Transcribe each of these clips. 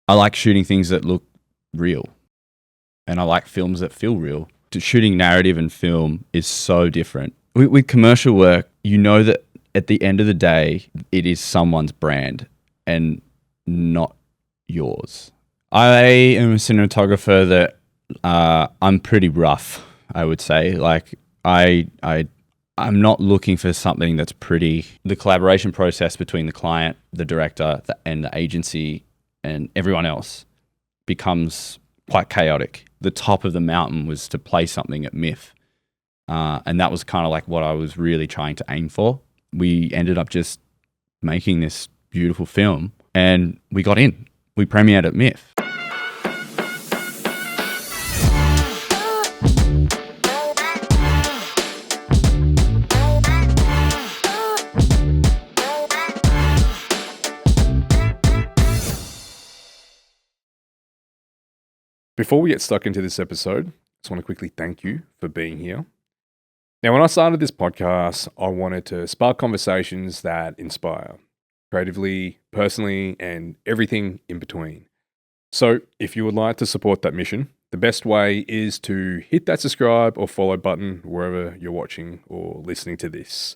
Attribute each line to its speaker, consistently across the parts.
Speaker 1: I like shooting things that look real, and I like films that feel real. Shooting narrative and film is so different. With commercial work, you know that at the end of the day, it is someone's brand and not yours. I am a cinematographer that I'm pretty rough, I would say. Like I'm not looking for something that's pretty. The collaboration process between the client, the director, and the agency and everyone else becomes quite chaotic. The top of the mountain was to play something at MIFF. And that was kind of like what I was really trying to aim for. We ended up just making this beautiful film and we got in. We premiered at MIFF.
Speaker 2: Before we get stuck into this episode, I just want to quickly thank you for being here. Now, when I started this podcast, I wanted to spark conversations that inspire, creatively, personally, and everything in between. So if you would like to support that mission, the best way is to hit that subscribe or follow button wherever you're watching or listening to this.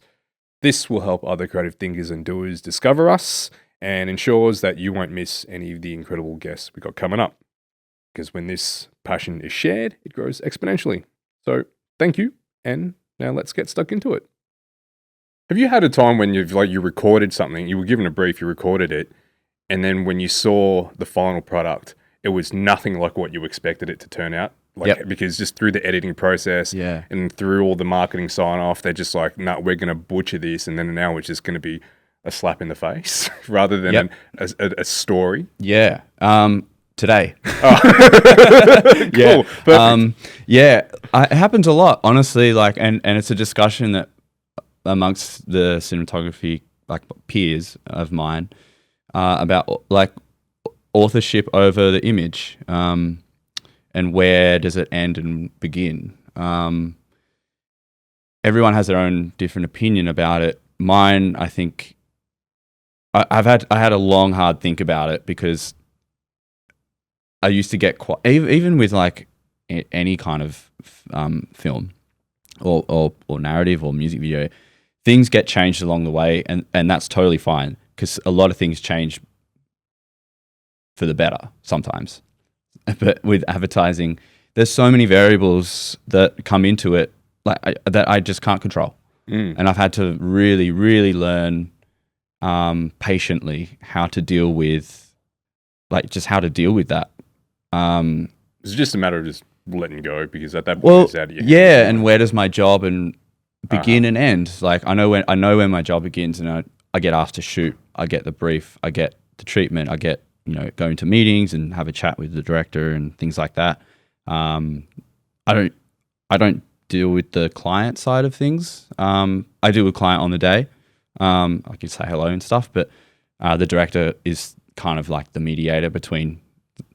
Speaker 2: This will help other creative thinkers and doers discover us and ensures that you won't miss any of the incredible guests we got coming up. Because when this passion is shared, it grows exponentially. So thank you, and now let's get stuck into it. Have you had a time when you recorded something, you were given a brief, you recorded it, and then when you saw the final product, it was nothing like what you expected it to turn out? Because just through the editing process and through all the marketing sign-off, they're just like, no, we're going to butcher this, and then now it's just going to be a slap in the face rather than a story.
Speaker 1: Yeah. Today.
Speaker 2: Cool.
Speaker 1: It happens a lot, honestly. And it's a discussion that amongst the cinematography peers of mine about authorship over the image, and where does it end and begin. Everyone has their own different opinion about it. Mine, I think, I had a long, hard think about it because I used to get quite, even with any kind of film or narrative or music video, things get changed along the way, and that's totally fine because a lot of things change for the better sometimes. But with advertising, there's so many variables that come into it that I just can't control. And I've had to really, really learn patiently how to deal with that.
Speaker 2: It's just a matter of just letting go because at that point it's out of your hands.
Speaker 1: Yeah, and where does my job begin and end? Like I know when my job begins, and I get asked to shoot. I get the brief. I get the treatment. I get going to meetings and have a chat with the director and things like that. I don't deal with the client side of things. I deal with client on the day. I can say hello and stuff, but the director is kind of like the mediator between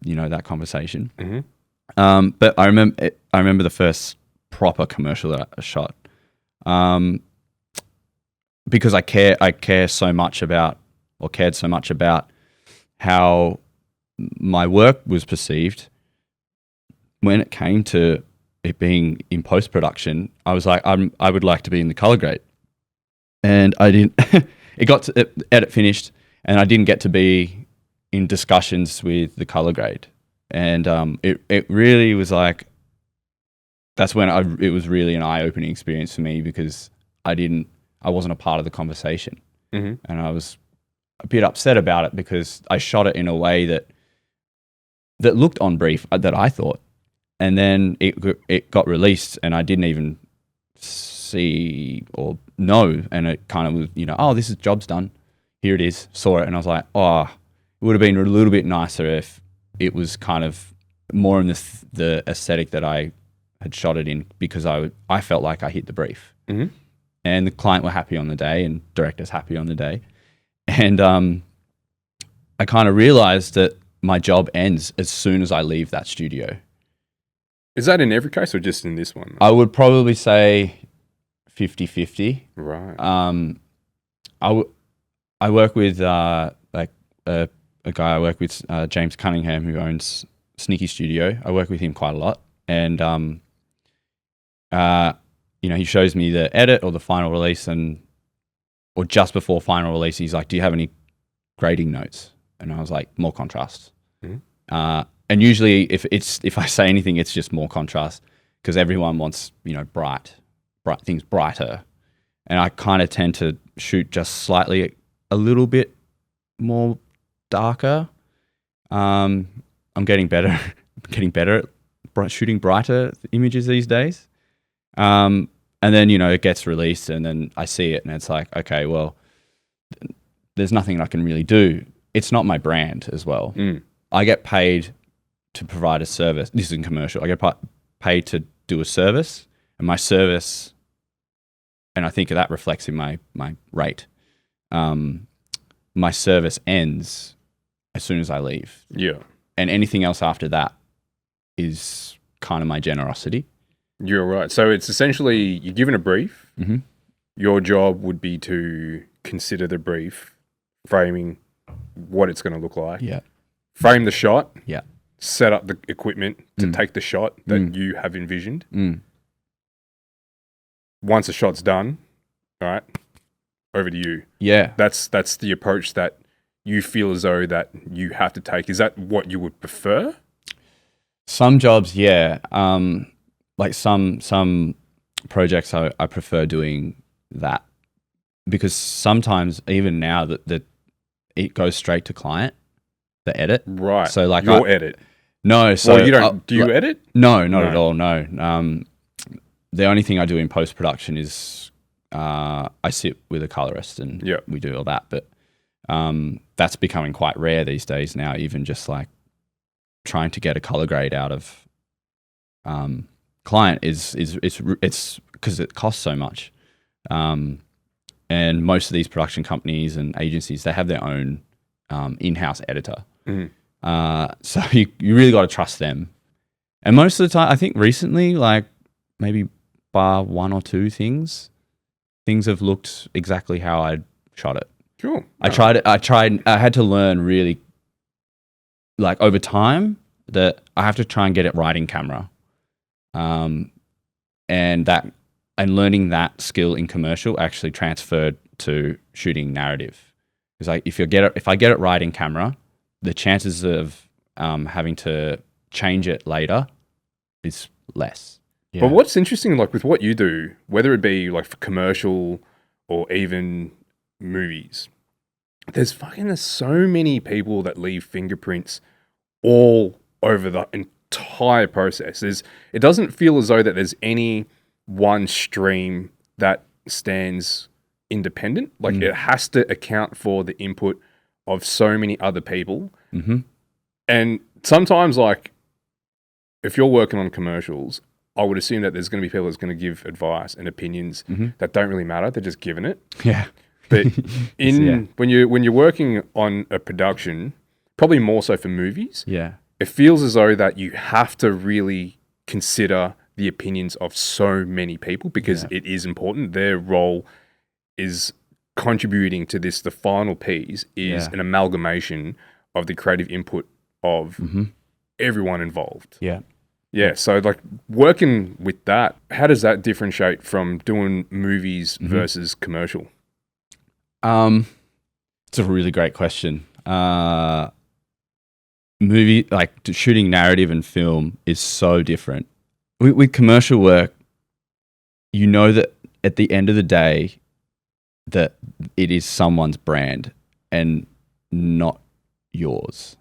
Speaker 1: that conversation.
Speaker 2: Mm-hmm.
Speaker 1: But I remember the first proper commercial that I shot, because I cared so much about how my work was perceived. When it came to it being in post-production, I was like, I would like to be in the color grade, and I didn't. It got to edit finished, and I didn't get to be in discussions with the color grade, and it really was that's when it was really an eye-opening experience for me because I wasn't a part of the conversation, and I was a bit upset about it because I shot it in a way that looked on brief that I thought, and then it got released and I didn't even see or know, and it kind of was oh, this is job's done, here it is, saw it, and I was like, oh. It would have been a little bit nicer if it was kind of more in the aesthetic that I had shot it in because I felt like I hit the brief.
Speaker 2: Mm-hmm.
Speaker 1: And the client were happy on the day and director's happy on the day. And I kind of realized that my job ends as soon as I leave that studio.
Speaker 2: Is that in every case or just in this one?
Speaker 1: I would probably say 50-50.
Speaker 2: Right.
Speaker 1: I work with a a guy I work with, James Cunningham, who owns Sneaky Studio. I work with him quite a lot, and he shows me the edit or the final release, or just before final release, he's like, "Do you have any grading notes?" And I was like, "More contrast." Mm-hmm. And usually, if I say anything, it's just more contrast because everyone wants bright things brighter, and I kind of tend to shoot just slightly a little bit more darker. I'm getting better, at shooting brighter images these days. And then, it gets released and then I see it and it's like, okay, well, there's nothing I can really do. It's not my brand as well. I get paid to provide a service. This is in commercial. I get paid to do a service, and my service, and I think that reflects in my rate. My service ends as soon as I leave.
Speaker 2: Yeah.
Speaker 1: And anything else after that is kind of my generosity.
Speaker 2: You're right. So it's essentially you're given a brief.
Speaker 1: Mm-hmm.
Speaker 2: Your job would be to consider the brief, framing what it's going to look like.
Speaker 1: Yeah.
Speaker 2: Frame the shot.
Speaker 1: Yeah.
Speaker 2: Set up the equipment to take the shot that you have envisioned. Once the shot's done, all right, over to you.
Speaker 1: Yeah.
Speaker 2: That's the approach that you feel as though that you have to take. Is that what you would prefer?
Speaker 1: Some jobs, yeah. Like some projects, I prefer doing that because sometimes even now that it goes straight to client, the edit.
Speaker 2: Right.
Speaker 1: So like
Speaker 2: your edit.
Speaker 1: No. So
Speaker 2: well, you don't. Do you edit?
Speaker 1: No, not at all. No. The only thing I do in post production is I sit with a colorist and we do all that. But that's becoming quite rare these days now. Even just like trying to get a color grade out of client is because it costs so much, and most of these production companies and agencies, they have their own in-house editor. So you really got to trust them. And most of the time, I think recently, like maybe bar one or two things have looked exactly how I shot it.
Speaker 2: Cool.
Speaker 1: I had to learn really, like over time, that I have to try and get it right in camera. And learning that skill in commercial actually transferred to shooting narrative. It's like if I get it right in camera, the chances of having to change it later is less. Yeah.
Speaker 2: But what's interesting, like with what you do, whether it be like for commercial or even movies, there's so many people that leave fingerprints all over the entire process. It doesn't feel as though that there's any one stream that stands independent. Like it has to account for the input of so many other people.
Speaker 1: Mm-hmm.
Speaker 2: And sometimes, like, if you're working on commercials, I would assume that there's going to be people that's going to give advice and opinions that don't really matter. They're just giving it.
Speaker 1: Yeah.
Speaker 2: But when you're working on a production, probably more so for movies, it feels as though that you have to really consider the opinions of so many people because it is important. Their role is contributing to this. The final piece is an amalgamation of the creative input of everyone involved. Yeah. So like working with that, how does that differentiate from doing movies versus commercial?
Speaker 1: It's a really great question. Movie, like shooting narrative and film is so different. With commercial work, you know that at the end of the day, that it is someone's brand and not yours.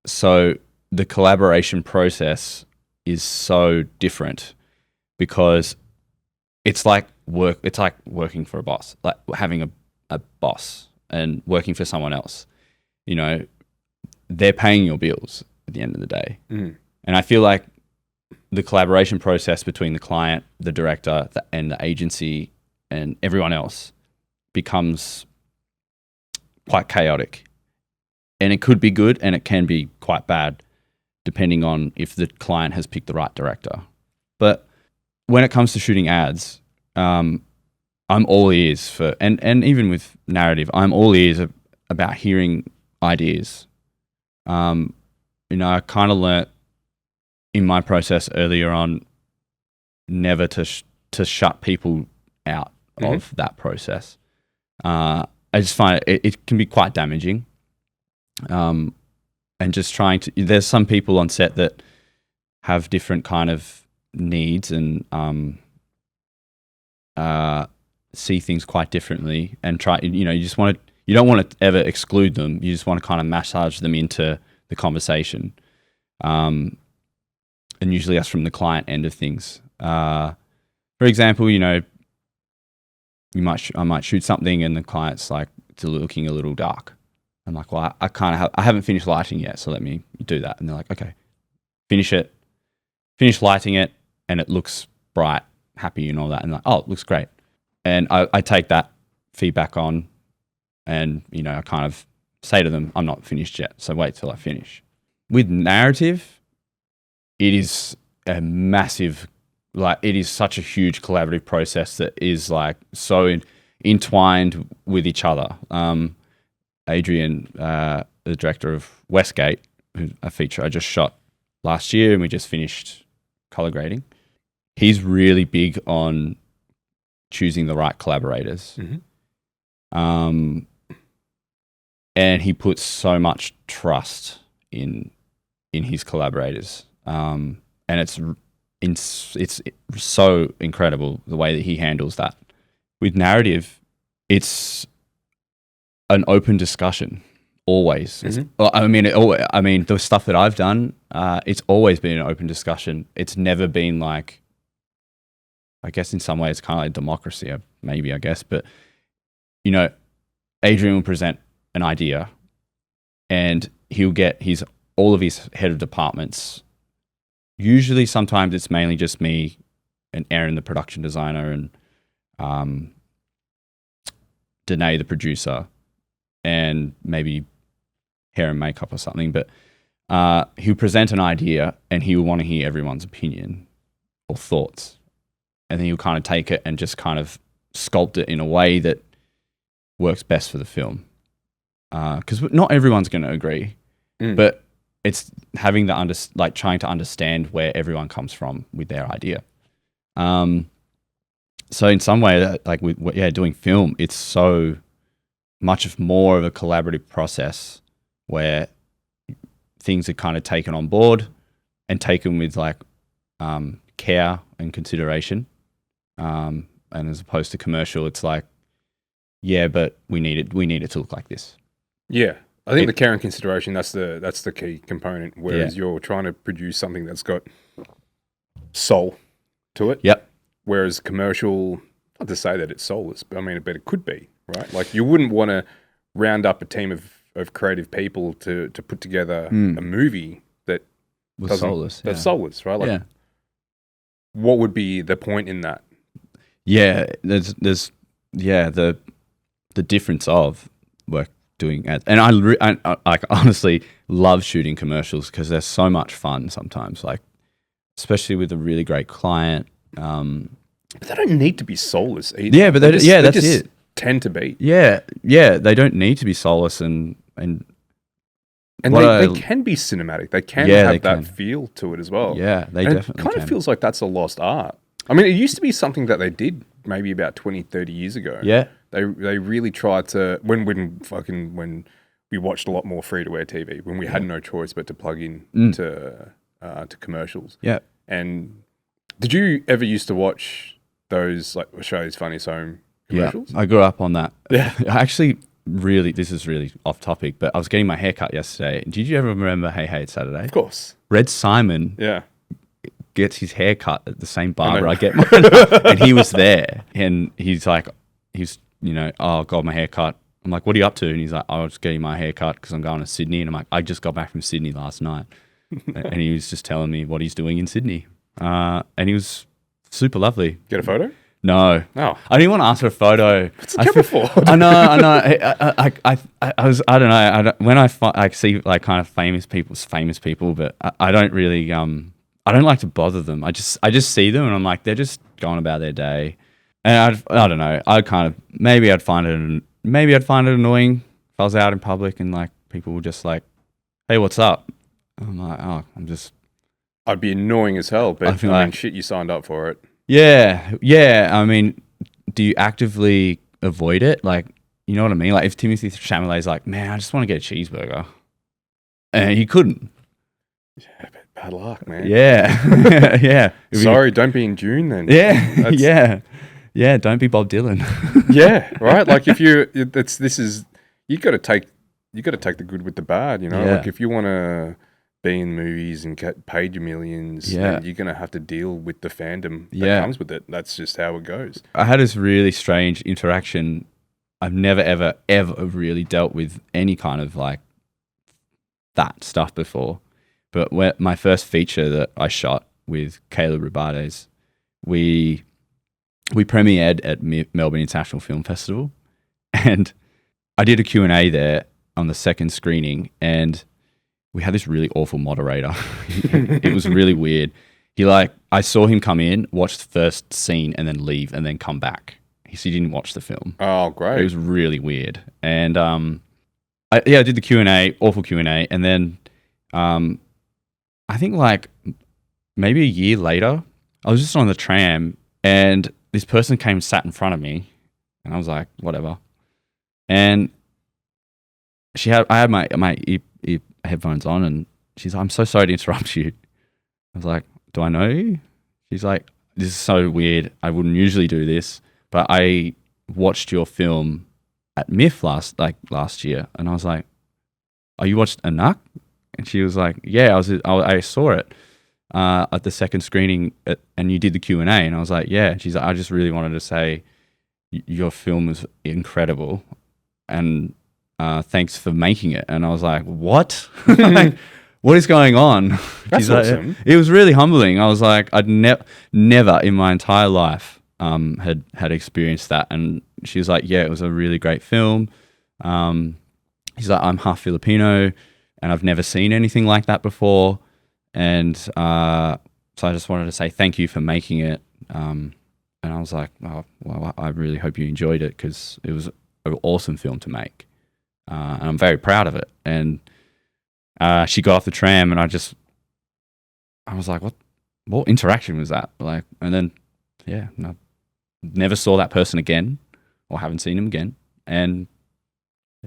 Speaker 1: So the collaboration process is so different because it's like working for a boss, like having a boss and working for someone else. You know, they're paying your bills at the end of the day. And I feel like the collaboration process between the client, the director, and the agency and everyone else becomes quite chaotic. And it could be good and it can be quite bad depending on if the client has picked the right director. But when it comes to shooting ads, I'm all ears for, and even with narrative, I'm all ears about hearing ideas I kind of learnt in my process earlier on never to shut people out of that process. I just find it can be quite damaging. And just trying to, there's some people on set that have different kind of needs and see things quite differently, and try, you don't want to ever exclude them. You just want to kind of massage them into the conversation. And usually that's from the client end of things. For example, I might shoot something and the client's like, it's looking a little dark. I'm like, well, I haven't finished lighting yet, so let me do that. And they're like, okay, finish lighting it, and it looks bright, happy and all that. And like, oh, it looks great. And I take that feedback on, and, I kind of say to them, I'm not finished yet, so wait till I finish. With narrative, it is a massive, it is such a huge collaborative process that is like so entwined with each other. Adrian, the director of Westgate, a feature I just shot last year and we just finished color grading, he's really big on choosing the right collaborators. And he puts so much trust in his collaborators. And it's so incredible the way that he handles that. With narrative, it's an open discussion always. The stuff that I've done, it's always been an open discussion. It's never been like, I guess in some ways, kind of like democracy, maybe, I guess. But, Adrian will present an idea and he'll get all of his head of departments. Usually, sometimes it's mainly just me and Aaron, the production designer, and Danae, the producer, and maybe hair and makeup or something. But he'll present an idea and he'll want to hear everyone's opinion or thoughts. And then he'll kind of take it and just kind of sculpt it in a way that works best for the film. Because not everyone's going to agree, but it's having trying to understand where everyone comes from with their idea. So in some way, doing film, it's so much more of a collaborative process where things are kind of taken on board and taken with care and consideration. And as opposed to commercial, it's like, yeah, but we need it to look like this.
Speaker 2: Yeah. I think the care and consideration, that's the key component. Whereas you're trying to produce something that's got soul to it.
Speaker 1: Yep.
Speaker 2: Whereas commercial, not to say that it's soulless, but it could be, right? Like you wouldn't want to round up a team of creative people to put together a movie that
Speaker 1: was soulless.
Speaker 2: That's soulless, right? Like, what would be the point in that?
Speaker 1: Yeah, there's the difference of work doing ads, and I honestly love shooting commercials because they're so much fun sometimes, like especially with a really great client.
Speaker 2: But they don't need to be soulless either.
Speaker 1: Yeah, but they that's it.
Speaker 2: Tend to be.
Speaker 1: Yeah, they don't need to be soulless, and
Speaker 2: they can be cinematic. They can have that feel to it as well.
Speaker 1: Yeah, they definitely
Speaker 2: it kind of feels like that's a lost art. It used to be something that they did maybe about 20, 30 years ago.
Speaker 1: Yeah.
Speaker 2: They really tried to, when we watched a lot more free-to-air TV, when we had no choice but to plug in to commercials.
Speaker 1: Yeah.
Speaker 2: And did you ever used to watch those, like, Australia's Funniest Home commercials?
Speaker 1: Yeah, I grew up on that.
Speaker 2: Yeah.
Speaker 1: I actually this is really off topic, but I was getting my hair cut yesterday. Did you ever remember Hey Hey It's Saturday?
Speaker 2: Of course.
Speaker 1: Red Simon.
Speaker 2: Yeah.
Speaker 1: Gets his hair cut at the same barber I get mine. And he was there. And he's like, oh, God, my hair cut. I'm like, what are you up to? And he's like, I was getting my hair cut because I'm going to Sydney. And I'm like, I just got back from Sydney last night. And he was just telling me what he's doing in Sydney. And he was super lovely.
Speaker 2: Get a photo?
Speaker 1: No.
Speaker 2: Oh.
Speaker 1: I didn't want to ask for a photo.
Speaker 2: What's the camera for?
Speaker 1: I know. I don't know. When I see like kind of famous people, but I don't really, I don't like to bother them. I just see them and I'm like, they're just going about their day. And I don't know. Maybe I'd find it annoying if I was out in public and like people were just like hey, what's up? I'm like, oh, I'm just,
Speaker 2: I'd be annoying as hell,
Speaker 1: I
Speaker 2: but
Speaker 1: feel
Speaker 2: I mean,
Speaker 1: like,
Speaker 2: shit, you signed up for it.
Speaker 1: yeah. I mean, do you actively avoid it? Like, you know what I mean? Like, if Timothy Chalamet's like, man, I just want to get a cheeseburger, and he couldn't.
Speaker 2: Yeah, but bad luck, man.
Speaker 1: Yeah, yeah.
Speaker 2: Sorry, don't be in June then.
Speaker 1: Yeah,
Speaker 2: That's,
Speaker 1: yeah. Don't be Bob Dylan.
Speaker 2: yeah, right. Like if you, that's this is you got to take the good with the bad. You know, like
Speaker 1: Yeah,
Speaker 2: if you want to be in movies and get paid your millions,
Speaker 1: yeah,
Speaker 2: then you're gonna have to deal with the fandom that
Speaker 1: yeah.
Speaker 2: comes with it. That's just how it goes.
Speaker 1: I had this really strange interaction. I've never, ever, ever really dealt with any kind of like that stuff before. But my first feature that I shot with Caleb Ribades, we premiered at Melbourne International Film Festival, and I did a Q&A there on the second screening, and we had this really awful moderator. It was really weird. I saw him come in, watch the first scene, and then leave, and then come back. He didn't watch the film.
Speaker 2: Oh,
Speaker 1: It
Speaker 2: great.
Speaker 1: was really weird. And I did the Q&A, awful Q&A, and then I think like maybe a year later, I was just on the tram, and this person came and sat in front of me, and I was like, whatever. And I had my ear headphones on, and she's like, I'm so sorry to interrupt you. I was like, do I know you? She's like, this is so weird. I wouldn't usually do this, but I watched your film at MIFF last year, and I was like, oh, you watched Anak? And she was like, yeah, I saw it at the second screening, and you did the Q&A, and I was like, yeah. And she's like, I just really wanted to say your film was incredible, and thanks for making it. And I was like, what? Like, what is going on?
Speaker 2: That's
Speaker 1: She's like,
Speaker 2: awesome.
Speaker 1: it was really humbling. I was like, I'd never in my entire life had experienced that. And she was like, yeah, it was a really great film. She's like, I'm half Filipino, and I've never seen anything like that before. And so I just wanted to say thank you for making it. And I was like, oh, well, I really hope you enjoyed it, because it was an awesome film to make. And I'm very proud of it. And she got off the tram, and I was like, what interaction was that? Like, and then, yeah, no, never saw that person again, or haven't seen him again. And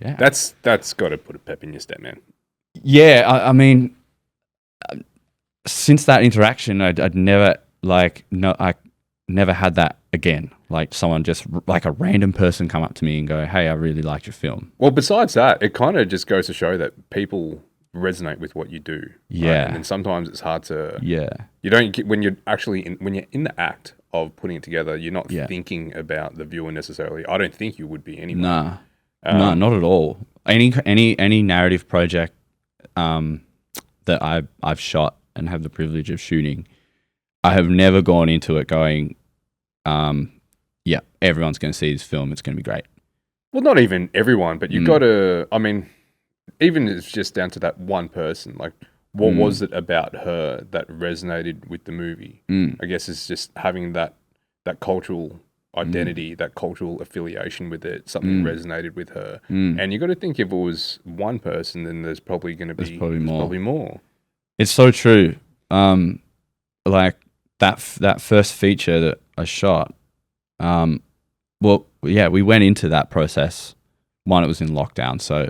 Speaker 1: yeah,
Speaker 2: That's got to put a pep in your step, man.
Speaker 1: yeah. I mean, since that interaction, I'd never I never had that again. Like someone just like a random person come up to me and go, "Hey, I really liked your film."
Speaker 2: Well, besides that, it kind of just goes to show that people resonate with what you do. right?
Speaker 1: Yeah.
Speaker 2: And then sometimes it's hard to.
Speaker 1: Yeah,
Speaker 2: You don't get when you're actually when you're in the act of putting it together. You're not
Speaker 1: Yeah.
Speaker 2: thinking about the viewer necessarily. I don't think you would be anyway.
Speaker 1: nah, no, not at all. Any narrative project that I've shot and have the privilege of shooting, I have never gone into it going, yeah, everyone's going to see this film. It's going to be great.
Speaker 2: Well, not even everyone, but you've got to. I mean, even if it's just down to that one person. Like, what was it about her that resonated with the movie? I guess it's just having that cultural identity, that cultural affiliation with it. Something resonated with her, and you got to think if it was one person, then there's probably going to be
Speaker 1: probably more.
Speaker 2: more.
Speaker 1: It's so true. Like that first feature that I shot. Well, yeah, we went into that process. One, it was in lockdown, so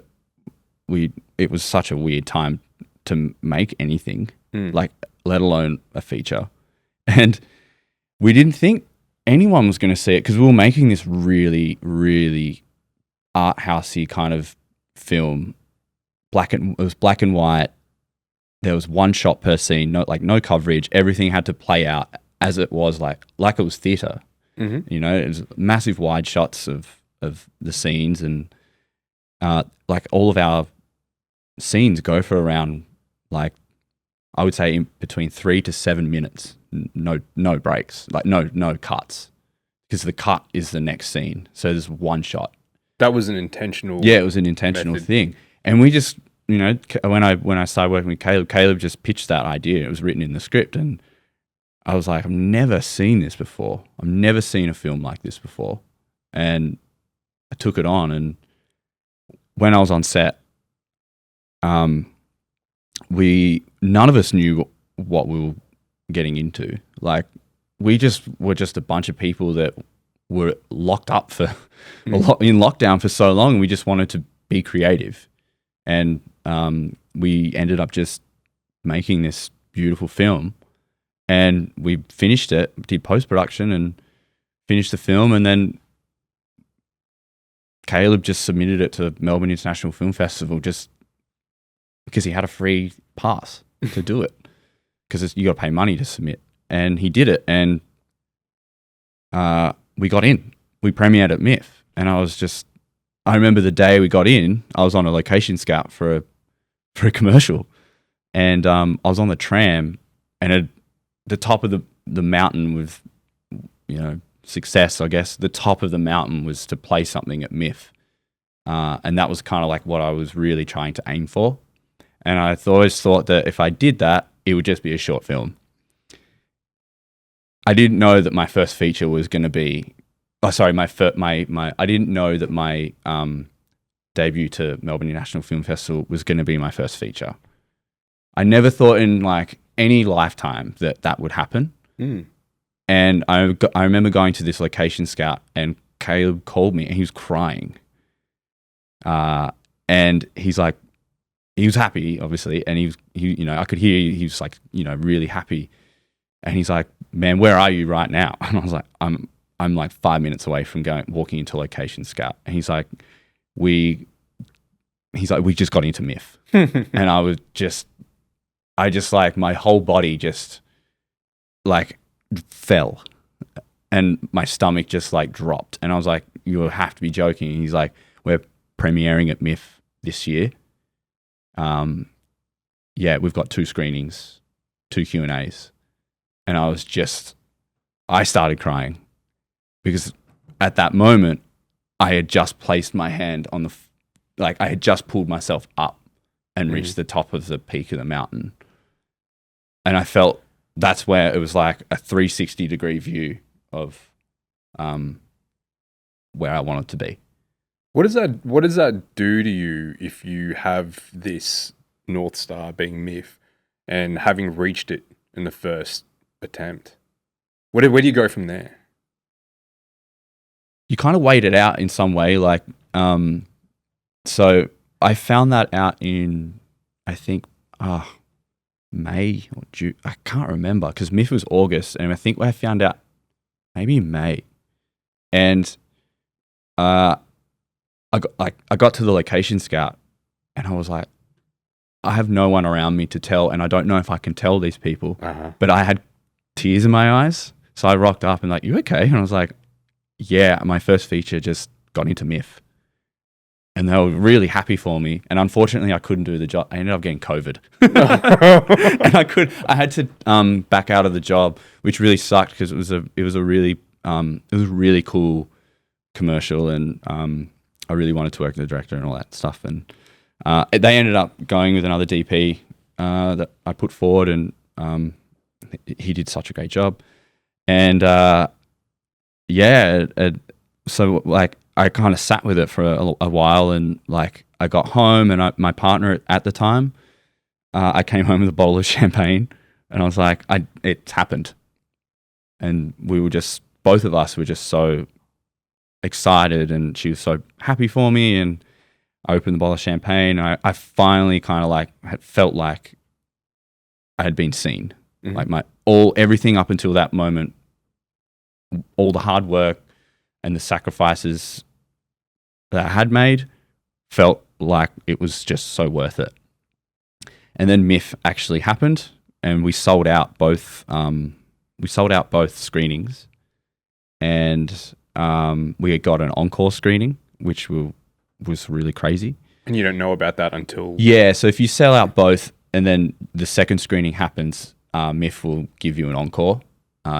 Speaker 1: it was such a weird time to make anything, like let alone a feature, and we didn't think anyone was going to see it, because we were making this really, really art housey kind of film. It was black and white. There was one shot per scene, no coverage. Everything had to play out as it was, like it was theater. You know, it was massive wide shots of the scenes, and like all of our scenes go for around, like, I would say between 3 to 7 minutes. No breaks, like no cuts, because the cut is the next scene. So there's one shot.
Speaker 2: That was an intentional.
Speaker 1: Yeah, it was an intentional
Speaker 2: method.
Speaker 1: thing, and we just, you know, when I started working with Caleb just pitched that idea. It was written in the script, and I was like, I've never seen this before. I've never seen a film like this before, and I took it on. And when I was on set, none of us knew what we were getting into. Like, we just were just a bunch of people that were locked up for in lockdown for so long. And we just wanted to be creative, and we ended up just making this beautiful film, and we finished it, did post-production and finished the film, and then Caleb just submitted it to Melbourne International Film Festival just because he had a free pass to do it, because you got to pay money to submit, and he did it, and we got in. We premiered at MIFF, and I remember the day we got in, I was on a location scout for a commercial, and I was on the tram, and at the top of the mountain with, success, I guess, the top of the mountain was to play something at MIFF. And that was kind of like what I was really trying to aim for. And I always thought that if I did that, it would just be a short film. I didn't know that my first feature was going to be, I didn't know that my debut to Melbourne International Film Festival was going to be my first feature. I never thought in like any lifetime that would happen. And I remember going to this location scout, and Caleb called me, and he was crying. And he's like, he was happy, obviously, and I could hear he was like, really happy. And he's like, "Man, where are you right now?" And I was like, I'm like 5 minutes away from walking into location scout. And he's like, we just got into MIFF. And I just like, my whole body just like fell, and my stomach just like dropped, and I was like, "You have to be joking." And he's like, "We're premiering at MIFF this year. We've got 2 screenings, 2 Q&As." And I started crying, because at that moment I had just placed my hand on I had just pulled myself up and reached the top of the peak of the mountain, and I felt that's where it was like a 360-degree view of where I wanted to be.
Speaker 2: What does that do to you if you have this North Star being MIFF and having reached it in the first attempt? Where do you go from there?
Speaker 1: You kind of wait it out in some way. Like, so I found that out in, I think, May or June. I can't remember, because MIFF was August, and I think I found out maybe May. And I got to the location scout, and I was like, I have no one around me to tell, and I don't know if I can tell these people. But I had tears in my eyes, so I rocked up and like, "You okay?" And I was like, "Yeah, my first feature just got into MIFF." And they were really happy for me. And unfortunately, I couldn't do the job. I ended up getting COVID, and I had to back out of the job, which really sucked, because it was a really cool commercial, and I really wanted to work with the director and all that stuff. And they ended up going with another DP that I put forward, and he did such a great job. And so like, I kind of sat with it for a while, and like, I got home, and my partner at the time, I came home with a bottle of champagne, and I was like, it's happened. And both of us were just so excited, and she was so happy for me, and I opened the bottle of champagne, and I finally kind of like had felt like I had been seen. Like everything up until that moment, all the hard work and the sacrifices that I had made felt like it was just so worth it. And then MIFF actually happened, and we sold out both screenings, and we got an encore screening, which was really crazy.
Speaker 2: And you don't know about that until...
Speaker 1: Yeah, so if you sell out both, and then the second screening happens, MIFF will give you an encore.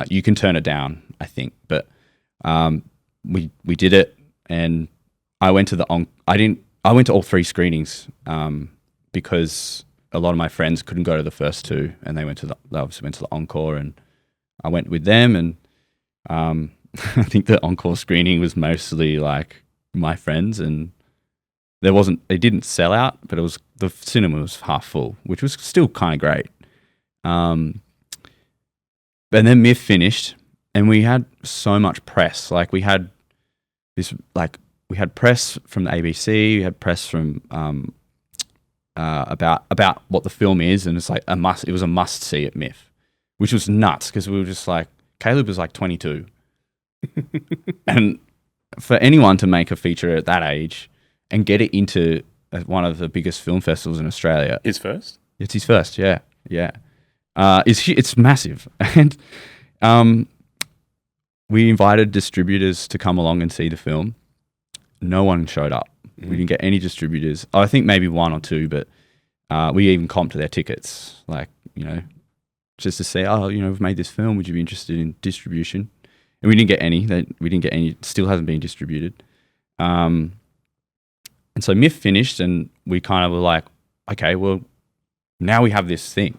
Speaker 1: You can turn it down, I think, but we did it, and I went to I went to all 3 screenings because a lot of my friends couldn't go to the first 2, and they obviously went to the encore, and I went with them. And I think the encore screening was mostly like my friends, and it didn't sell out, but the cinema was half full, which was still kind of great. And then MIFF finished, and we had so much press. Like we had press from the ABC, we had press from about what the film is, and it's like it was a must see at MIFF, which was nuts because we were just like, Caleb was like 22, and for anyone to make a feature at that age and get it into one of the biggest film festivals in Australia,
Speaker 2: His first?
Speaker 1: it's his first, yeah. It's massive, and we invited distributors to come along and see the film. No one showed up. We didn't get any distributors. I think maybe one or two, but we even comped their tickets, like, just to say, we've made this film. Would you be interested in distribution? And we didn't get any. It still hasn't been distributed. And so MIFF finished, and we kind of were like, okay, well, now we have this thing.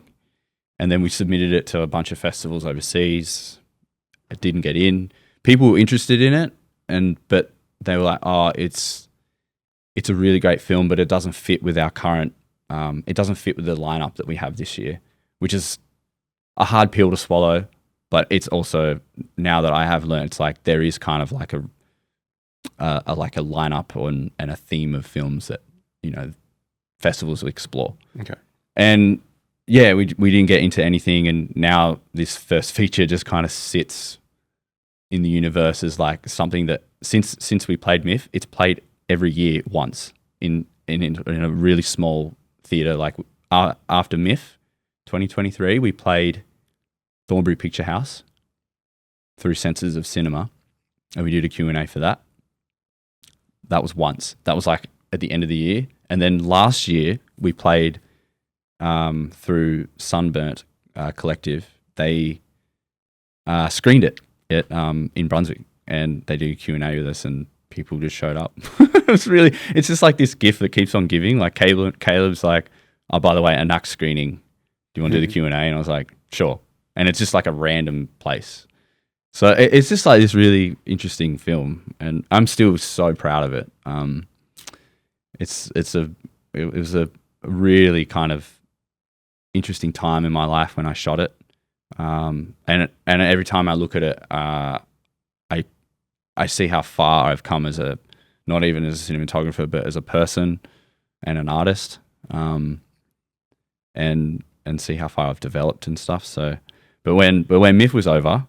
Speaker 1: And then we submitted it to a bunch of festivals overseas. It didn't get in. People were interested in it, but they were like, oh, it's a really great film, but it doesn't fit with our current, it doesn't fit with the lineup that we have this year, which is a hard pill to swallow. But it's also, now that I have learned, it's like there is kind of like a lineup and a theme of films that, festivals will explore.
Speaker 2: Okay.
Speaker 1: And yeah, we didn't get into anything, and now this first feature just kind of sits in the universe as like something that since we played MIFF, it's played every year once in a really small theatre. Like after MIFF 2023, we played Thornbury Picture House through Senses of Cinema, and we did a Q&A for that. That was once. That was like at the end of the year. And then last year we played through Sunburnt Collective. They screened it in Brunswick, and they do Q&A with us, and people just showed up. It's just like this gift that keeps on giving. Like Caleb's like, oh, by the way, Anak's screening. Do you want to do the Q&A? And I was like, sure. And it's just like a random place. So it's just like this really interesting film, and I'm still so proud of it. It was a really kind of interesting time in my life when I shot it. And every time I look at it, I see how far I've come not even as a cinematographer, but as a person and an artist, and see how far I've developed and stuff. So, but when MIFF was over,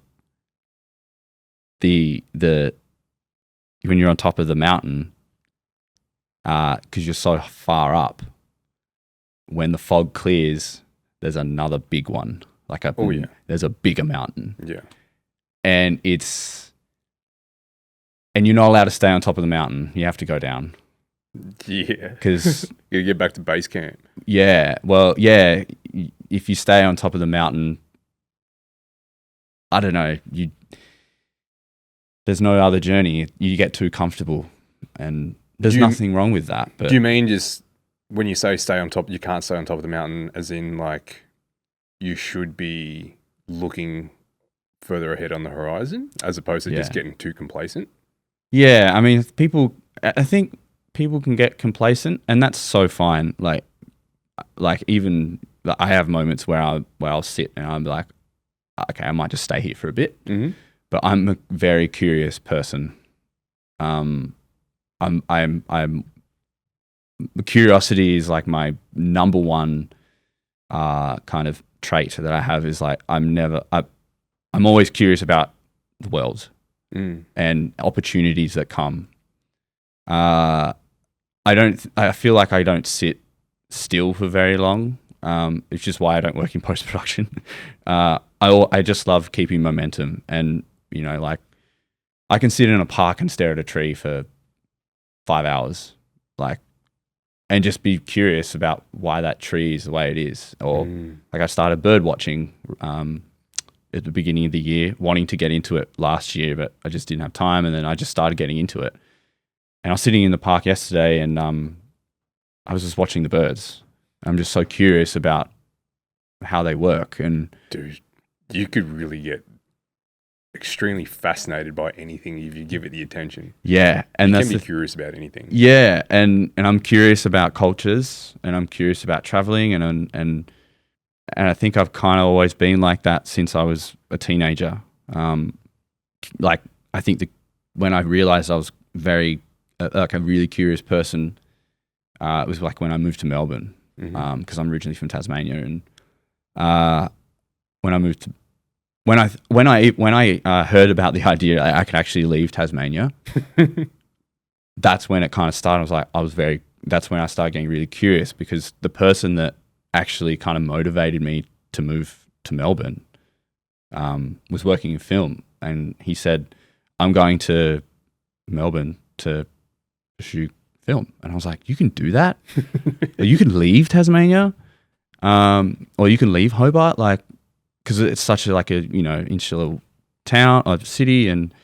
Speaker 1: when you're on top of the mountain, because you're so far up, when the fog clears, there's another big one. There's a bigger mountain.
Speaker 2: Yeah.
Speaker 1: And you're not allowed to stay on top of the mountain. You have to go down.
Speaker 2: Yeah.
Speaker 1: Because
Speaker 2: you get back to base camp.
Speaker 1: Yeah. Well, yeah. If you stay on top of the mountain, I don't know. There's no other journey. You get too comfortable, and there's nothing wrong with that. But
Speaker 2: do you mean just when you say stay on top, you can't stay on top of the mountain, as in like you should be looking further ahead on the horizon as opposed to just getting too complacent?
Speaker 1: Yeah, I mean, I think people can get complacent, and that's so fine. Like even I have moments where I'll sit and I'm like, okay, I might just stay here for a bit.
Speaker 2: Mm-hmm.
Speaker 1: But I'm a very curious person. Curiosity is like my number one kind of trait that I have. Is like I'm always curious about the world and opportunities that come. I feel like I don't sit still for very long. It's just why I don't work in post-production. I just love keeping momentum, and like I can sit in a park and stare at a tree for 5 hours, like, and just be curious about why that tree is the way it is. Or like I started bird watching at the beginning of the year, wanting to get into it last year, but I just didn't have time, and then I just started getting into it. And I was sitting in the park yesterday, and I was just watching the birds. I'm just so curious about how they work. And
Speaker 2: dude, you could really get extremely fascinated by anything if you give it the attention.
Speaker 1: Yeah, and
Speaker 2: You
Speaker 1: that's
Speaker 2: can be curious about anything.
Speaker 1: yeah, and I'm curious about cultures, and I'm curious about traveling, and I think I've kind of always been like that since I was a teenager. Like I think when I realized I was very like a really curious person, it was like when I moved to Melbourne, because I'm originally from Tasmania, and when I moved to when I heard about the idea that I could actually leave Tasmania, that's when it kind of started. That's when I started getting really curious, because the person that actually kind of motivated me to move to Melbourne was working in film, and he said, "I'm going to Melbourne to pursue film," and I was like, "You can do that? You can leave Tasmania, or you can leave Hobart, like." Because it's such a insular town or city, and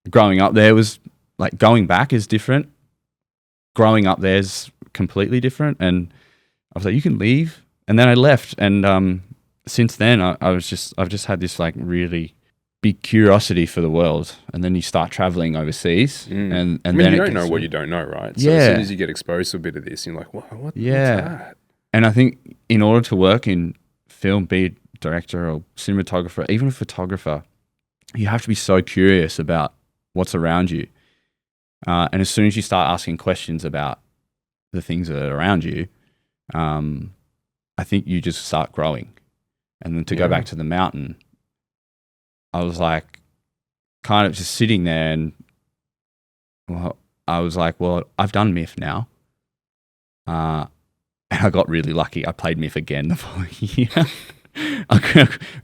Speaker 1: growing up there was like, going back is different. Growing up there is completely different, and I was like, you can leave, and then I left, and since then I've just had this like really big curiosity for the world, and then you start traveling overseas, and then
Speaker 2: you don't know what you don't know, right? So as soon as you get exposed to a bit of this, you're like, what's that?
Speaker 1: And I think in order to work in film, be a director or cinematographer, even a photographer, you have to be so curious about what's around you. And as soon as you start asking questions about the things that are around you, I think you just start growing. And then to go back to the mountain, I was like kind of just sitting there, and I was like, well, I've done MIFF now. And I got really lucky. I played MIFF again the following year.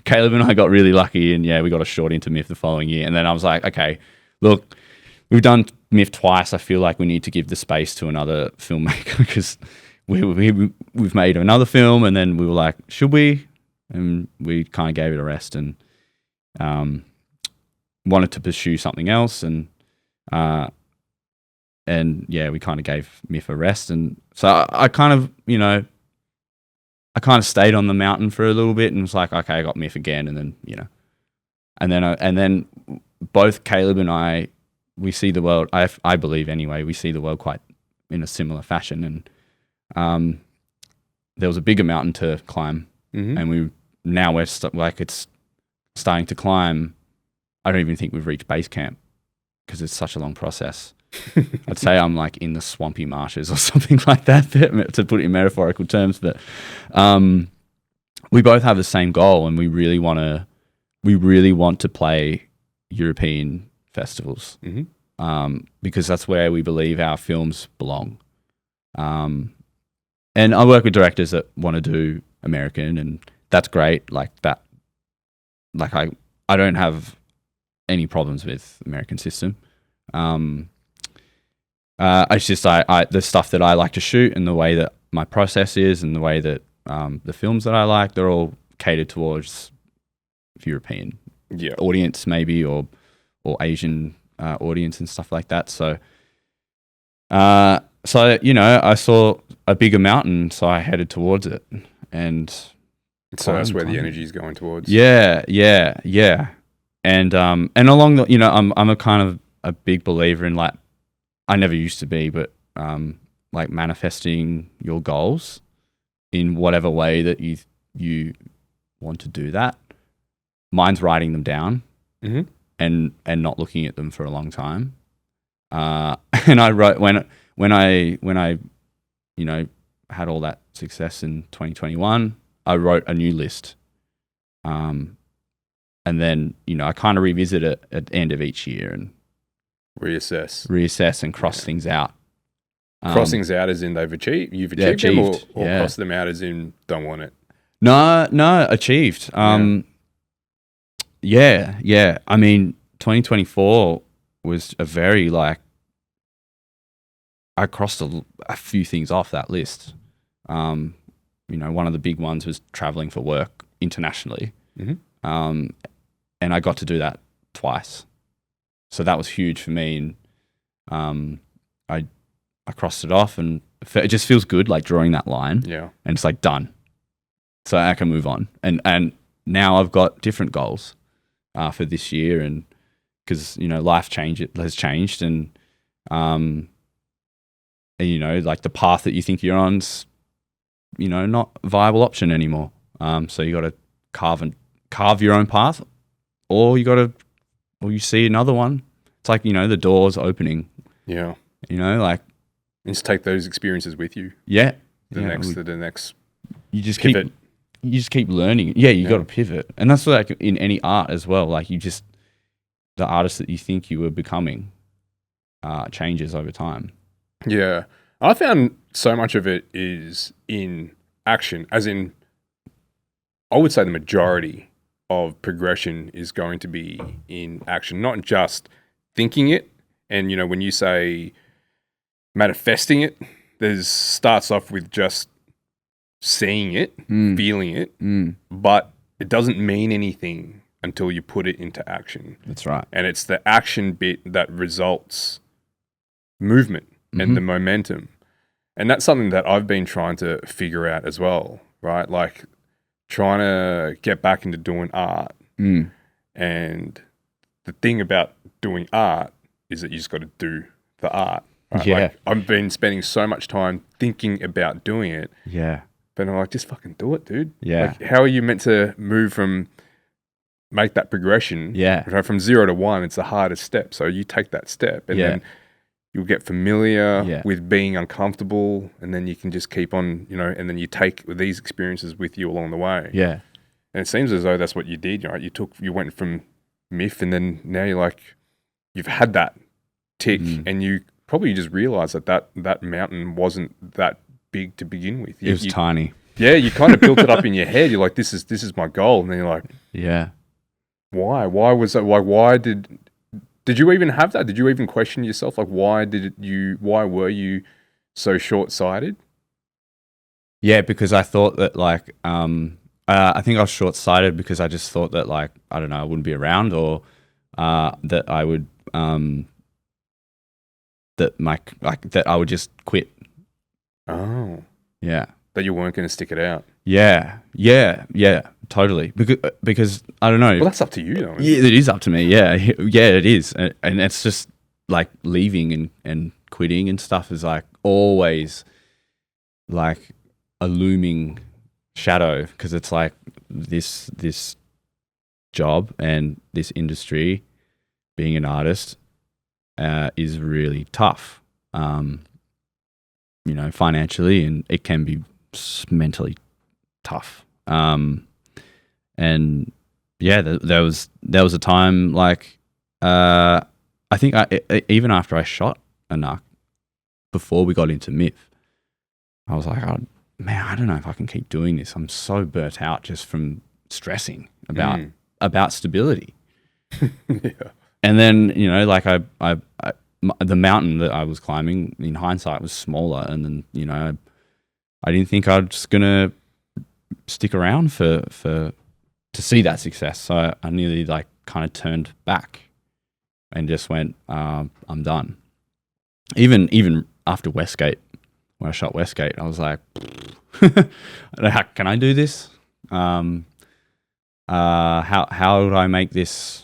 Speaker 1: Caleb and I got really lucky, and we got a short into MIFF the following year. And then I was like, okay, look, we've done MIFF twice. I feel like we need to give the space to another filmmaker, because we've made another film, and then we were like, should we? And we kind of gave it a rest, and wanted to pursue something else, and we kind of gave MIFF a rest. And so I kind of, stayed on the mountain for a little bit, and was like, okay, I got MIFF again. And then, and then both Caleb and I, we see the world, I believe anyway, we see the world quite in a similar fashion. And there was a bigger mountain to climb, and we're it's starting to climb. I don't even think we've reached base camp, because it's such a long process. I'd say I'm like in the swampy marshes or something like that, to put it in metaphorical terms. But we both have the same goal, and we really want to play European festivals, because that's where we believe our films belong. And I work with directors that want to do American, and that's great. Like that, like I don't have any problems with American system. It's just the stuff that I like to shoot, and the way that my process is, and the way that the films that I like, they're all catered towards European audience, maybe, or Asian audience and stuff like that. So I saw a bigger mountain, so I headed towards it, and
Speaker 2: so that's where the energy is going towards.
Speaker 1: Yeah. And along the, I'm a kind of a big believer in, like, I never used to be, but like manifesting your goals in whatever way that you want to do that. Mine's writing them down and not looking at them for a long time. And I wrote when I had all that success in 2021, I wrote a new list. And then, I kind of revisit it at the end of each year and reassess and cross things out.
Speaker 2: Cross things out as in you've achieved them, or cross them out as in don't want it?
Speaker 1: No, achieved. Yeah. I mean, 2024 was a very, like, I crossed a few things off that list. One of the big ones was traveling for work internationally. And I got to do that twice. So that was huge for me. And I crossed it off, and it just feels good, like drawing that line.
Speaker 2: Yeah.
Speaker 1: And it's like done. So I can move on. And now I've got different goals. for this year, and because life has changed, and like the path that you think you're on's not a viable option anymore. So you got to carve your own path, or you see another one. It's like the doors opening.
Speaker 2: Yeah.
Speaker 1: Like
Speaker 2: and just take those experiences with you.
Speaker 1: Yeah.
Speaker 2: The next.
Speaker 1: You just
Speaker 2: pivot.
Speaker 1: keep learning. Yeah, you got to pivot, and that's like in any art as well. Like the artist that you think you were becoming changes over time.
Speaker 2: Yeah, I found so much of it is in action, as in, I would say the majority of progression is going to be in action, not just thinking it. And when you say manifesting it, starts off with just seeing it, feeling it, but it doesn't mean anything until you put it into action.
Speaker 1: That's right.
Speaker 2: And it's the action bit that results movement and the momentum. And that's something that I've been trying to figure out as well, right? Like trying to get back into doing art. And the thing about doing art is that you just got to do the art. Right?
Speaker 1: Yeah.
Speaker 2: Like, I've been spending so much time thinking about doing it.
Speaker 1: Yeah.
Speaker 2: But I'm like, just fucking do it, dude.
Speaker 1: Yeah.
Speaker 2: Like, how are you meant to make that progression?
Speaker 1: Yeah.
Speaker 2: Right? From 0 to 1, it's the hardest step. So you take that step and then you'll get familiar with being uncomfortable, and then you can just keep on, and then you take these experiences with you along the way.
Speaker 1: Yeah.
Speaker 2: And it seems as though that's what you did, right? You went from MIFF, and then now you've had that tick, and you probably just realized that mountain wasn't that big to begin with.
Speaker 1: It was tiny.
Speaker 2: Yeah, you kind of built it up in your head. You're like, this is my goal. And then you're like,
Speaker 1: yeah.
Speaker 2: Why? Why was that? Like, why did you even have that? Did you even question yourself? Like, why were you so short-sighted?
Speaker 1: Yeah, because I thought that I think I was short-sighted because I just thought that I don't know, I wouldn't be around, or that I would that I would just quit.
Speaker 2: Oh.
Speaker 1: Yeah.
Speaker 2: That you weren't going to stick it out.
Speaker 1: Yeah, totally. Because I don't know.
Speaker 2: Well, that's up to you, though.
Speaker 1: Yeah, it is up to me. Yeah, it is, and it's just like leaving and quitting and stuff is like always like a looming shadow, because it's like this job and this industry, being an artist, is really tough. Financially, and it can be mentally tough. And yeah, there was a time I think even after I shot Anak, before we got into MIFF, I was like, oh, man, I don't know if I can keep doing this. I'm so burnt out just from stressing about stability.
Speaker 2: Yeah.
Speaker 1: And then the mountain that I was climbing, in hindsight, was smaller, and then I didn't think I was just gonna stick around to see that success. So I nearly kind of turned back and just went, I'm done. Even after Westgate, when I shot Westgate, I was like, can I do this? How would I make this?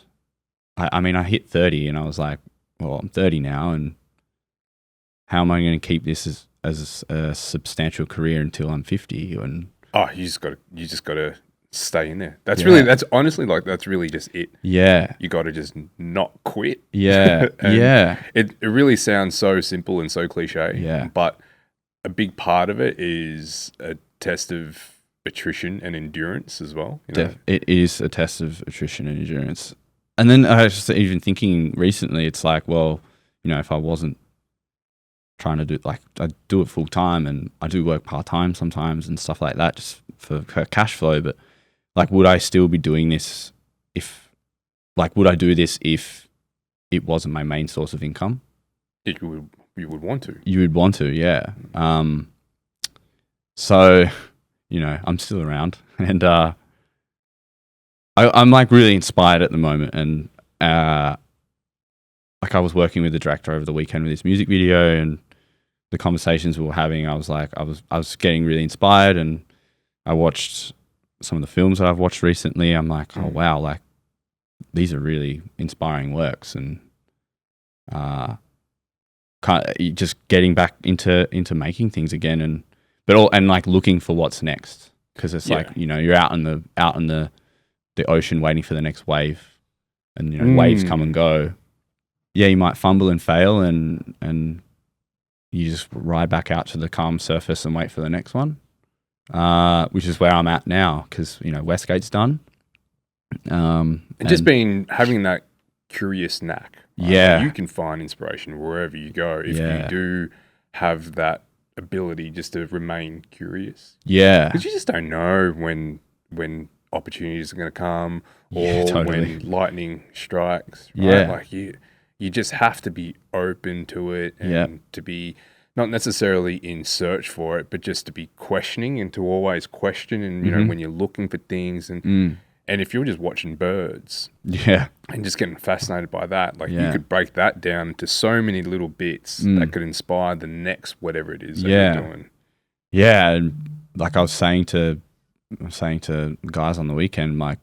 Speaker 1: I mean, I hit 30, and I was like, well, I'm 30 now, and how am I going to keep this as a substantial career until I'm 50? And
Speaker 2: you just got to stay in there. That's honestly that's really just it.
Speaker 1: Yeah,
Speaker 2: you got to just not quit.
Speaker 1: Yeah, yeah.
Speaker 2: It really sounds so simple and so cliche.
Speaker 1: Yeah,
Speaker 2: but a big part of it is a test of attrition and endurance as well.
Speaker 1: It is a test of attrition and endurance. And then I was just even thinking recently, it's like, well, if I wasn't trying to do I do it full time, and I do work part time sometimes and stuff like that, just for cash flow. But would I still be doing this would I do this if it wasn't my main source of income?
Speaker 2: You would want to.
Speaker 1: You would want to, yeah. So, I'm still around, and I'm really inspired at the moment, and I was working with the director over the weekend with this music video, and the conversations we were having, I was getting really inspired, and I watched some of the films that I've watched recently. I'm like, oh wow, these are really inspiring works, and just getting back into making things again, and like looking for what's next, because it's like, you know, you're out in the ocean waiting for the next wave, and you know, waves come and go. Yeah, you might fumble and fail, and you just ride back out to the calm surface and wait for the next one, which is where I'm at now, because, you know, Westgate's done.
Speaker 2: And just having that curious knack. Right?
Speaker 1: Yeah.
Speaker 2: You can find inspiration wherever you go if you do have that ability just to remain curious.
Speaker 1: Yeah.
Speaker 2: Because you just don't know when opportunities are going to come, or when lightning strikes. Right?
Speaker 1: Yeah.
Speaker 2: Like you just have to be open to it, and to be not necessarily in search for it, but just to be questioning, and to always question. And, you know, when you're looking for things, and if you're just watching birds, and just getting fascinated by that, like you could break that down into so many little bits that could inspire the next whatever it is that you're doing.
Speaker 1: Yeah, and like I was saying to guys on the weekend, like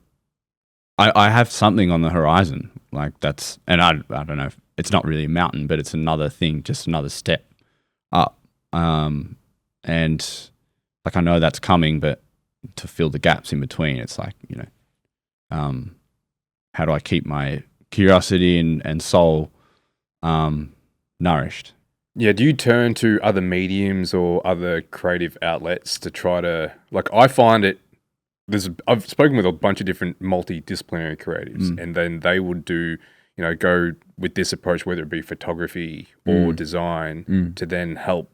Speaker 1: I have something on the horizon, like that's, and I don't know, if it's not really a mountain, but it's another thing, just another step up, and like I know that's coming, but to fill the gaps in between, it's like, you know, how do I keep my curiosity and soul nourished?
Speaker 2: Yeah, do you turn to other mediums or other creative outlets to try to, like, I find it, I've spoken with a bunch of different multidisciplinary creatives, and then they would do, you know, go with this approach, whether it be photography or design, to then help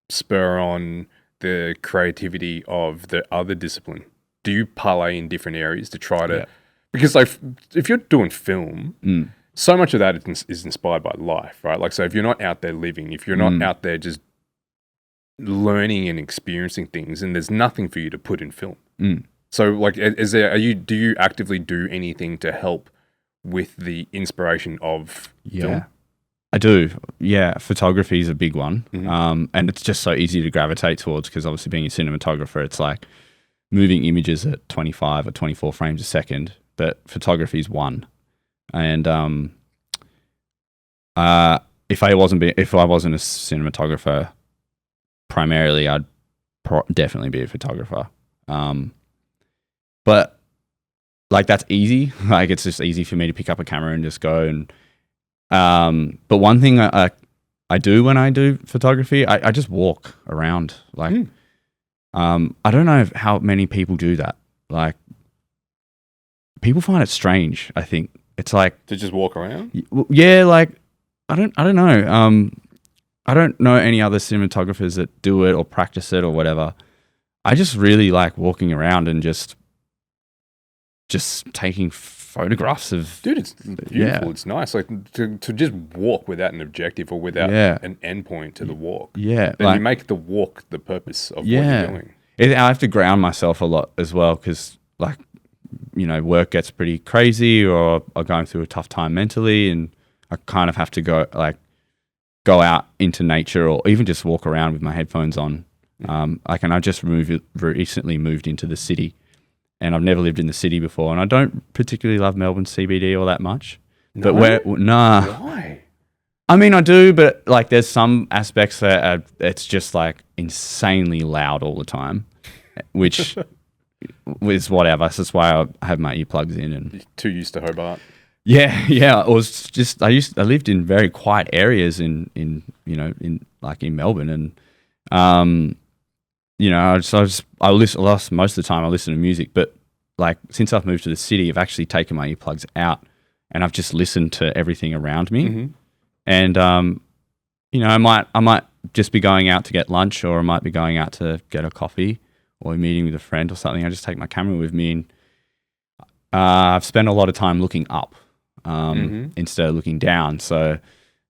Speaker 2: spur on the creativity of the other discipline. Do you parlay in different areas to try to, because like if you're doing film, so much of that is inspired by life, right? Like, so if you're not out there living, if you're not out there just learning and experiencing things, and there's nothing for you to put in film. So like, do you actively do anything to help with the inspiration of film?
Speaker 1: I do. Yeah, photography is a big one. And it's just so easy to gravitate towards, because obviously being a cinematographer, it's like moving images at 25 or 24 frames a second, but photography is one. And if I wasn't a cinematographer primarily, I'd definitely be a photographer. But like, that's easy. Like, it's just easy for me to pick up a camera and just go. And but one thing I do when I do photography, I just walk around. Like, I don't know how many people do that. Like, people find it strange, I think. It's like,
Speaker 2: to just walk around?
Speaker 1: Yeah, like, I don't know. I don't know any other cinematographers that do it or practice it or whatever. I just really like walking around and just taking photographs of...
Speaker 2: Dude, it's beautiful. Yeah. It's nice. Like, to just walk without an objective or without an endpoint to the walk.
Speaker 1: Yeah.
Speaker 2: Then you make the walk the purpose of what you're doing.
Speaker 1: I have to ground myself a lot as well, because, like, you know, work gets pretty crazy, or I'm going through a tough time mentally, and I kind of have to go out into nature, or even just walk around with my headphones on. I just recently moved into the city, and I've never lived in the city before, and I don't particularly love Melbourne CBD all that much.
Speaker 2: No?
Speaker 1: But
Speaker 2: Why?
Speaker 1: I mean, I do, but like, there's some aspects that it's just like insanely loud all the time, which is whatever. So that's why I have my earplugs in. And
Speaker 2: you're too used to Hobart.
Speaker 1: Yeah. It was just, I lived in very quiet areas in Melbourne, and you know, I lost most of the time I listen to music, but like, since I've moved to the city, I've actually taken my earplugs out, and I've just listened to everything around me. And you know, I might just be going out to get lunch, or I might be going out to get a coffee, or meeting with a friend or something. I just take my camera with me, and I've spent a lot of time looking up instead of looking down. So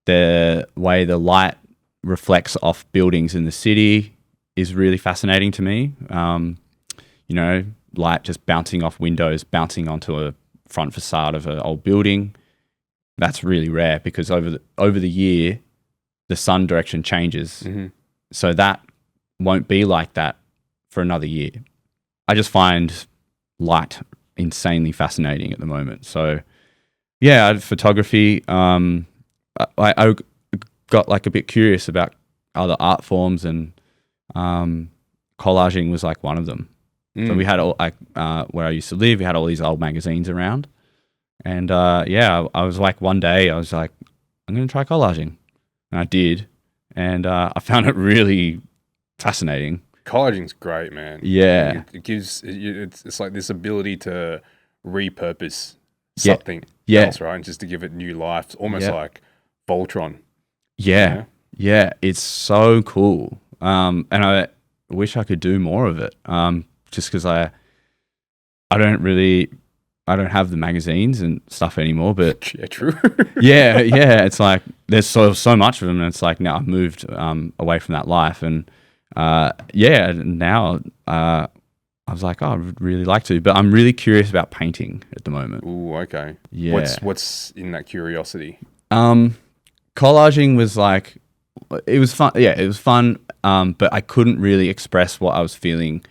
Speaker 1: the way the light reflects off buildings in the city is really fascinating to me. You know, light just bouncing off windows, bouncing onto a front facade of an old building. That's really rare, because over the year, the sun direction changes. So that won't be like that for another year. I just find light insanely fascinating at the moment. So Yeah, I had photography. I got like a bit curious about other art forms, and collaging was like one of them. So we had all like where I used to live, we had all these old magazines around, and I was like one day I was like, I'm going to try collaging, and I did, and I found it really fascinating.
Speaker 2: Collaging's great, man.
Speaker 1: Yeah,
Speaker 2: It gives it's like this ability to repurpose
Speaker 1: Yeah.
Speaker 2: something
Speaker 1: Yeah.
Speaker 2: else, right? And just to give it new life. It's almost
Speaker 1: Yeah.
Speaker 2: like Voltron.
Speaker 1: yeah, yeah. It's so cool, and I wish I could do more of it. Just because I don't really I don't have the magazines and stuff anymore, but
Speaker 2: Yeah, true.
Speaker 1: yeah, it's like there's so much of them, and it's like now I've moved away from that life, and now I was like, oh, I would really like to, but I'm really curious about painting at the moment.
Speaker 2: Ooh, okay.
Speaker 1: Yeah.
Speaker 2: What's in that curiosity?
Speaker 1: Collaging was like, it was fun. Yeah, it was fun. But I couldn't really express what I was feeling,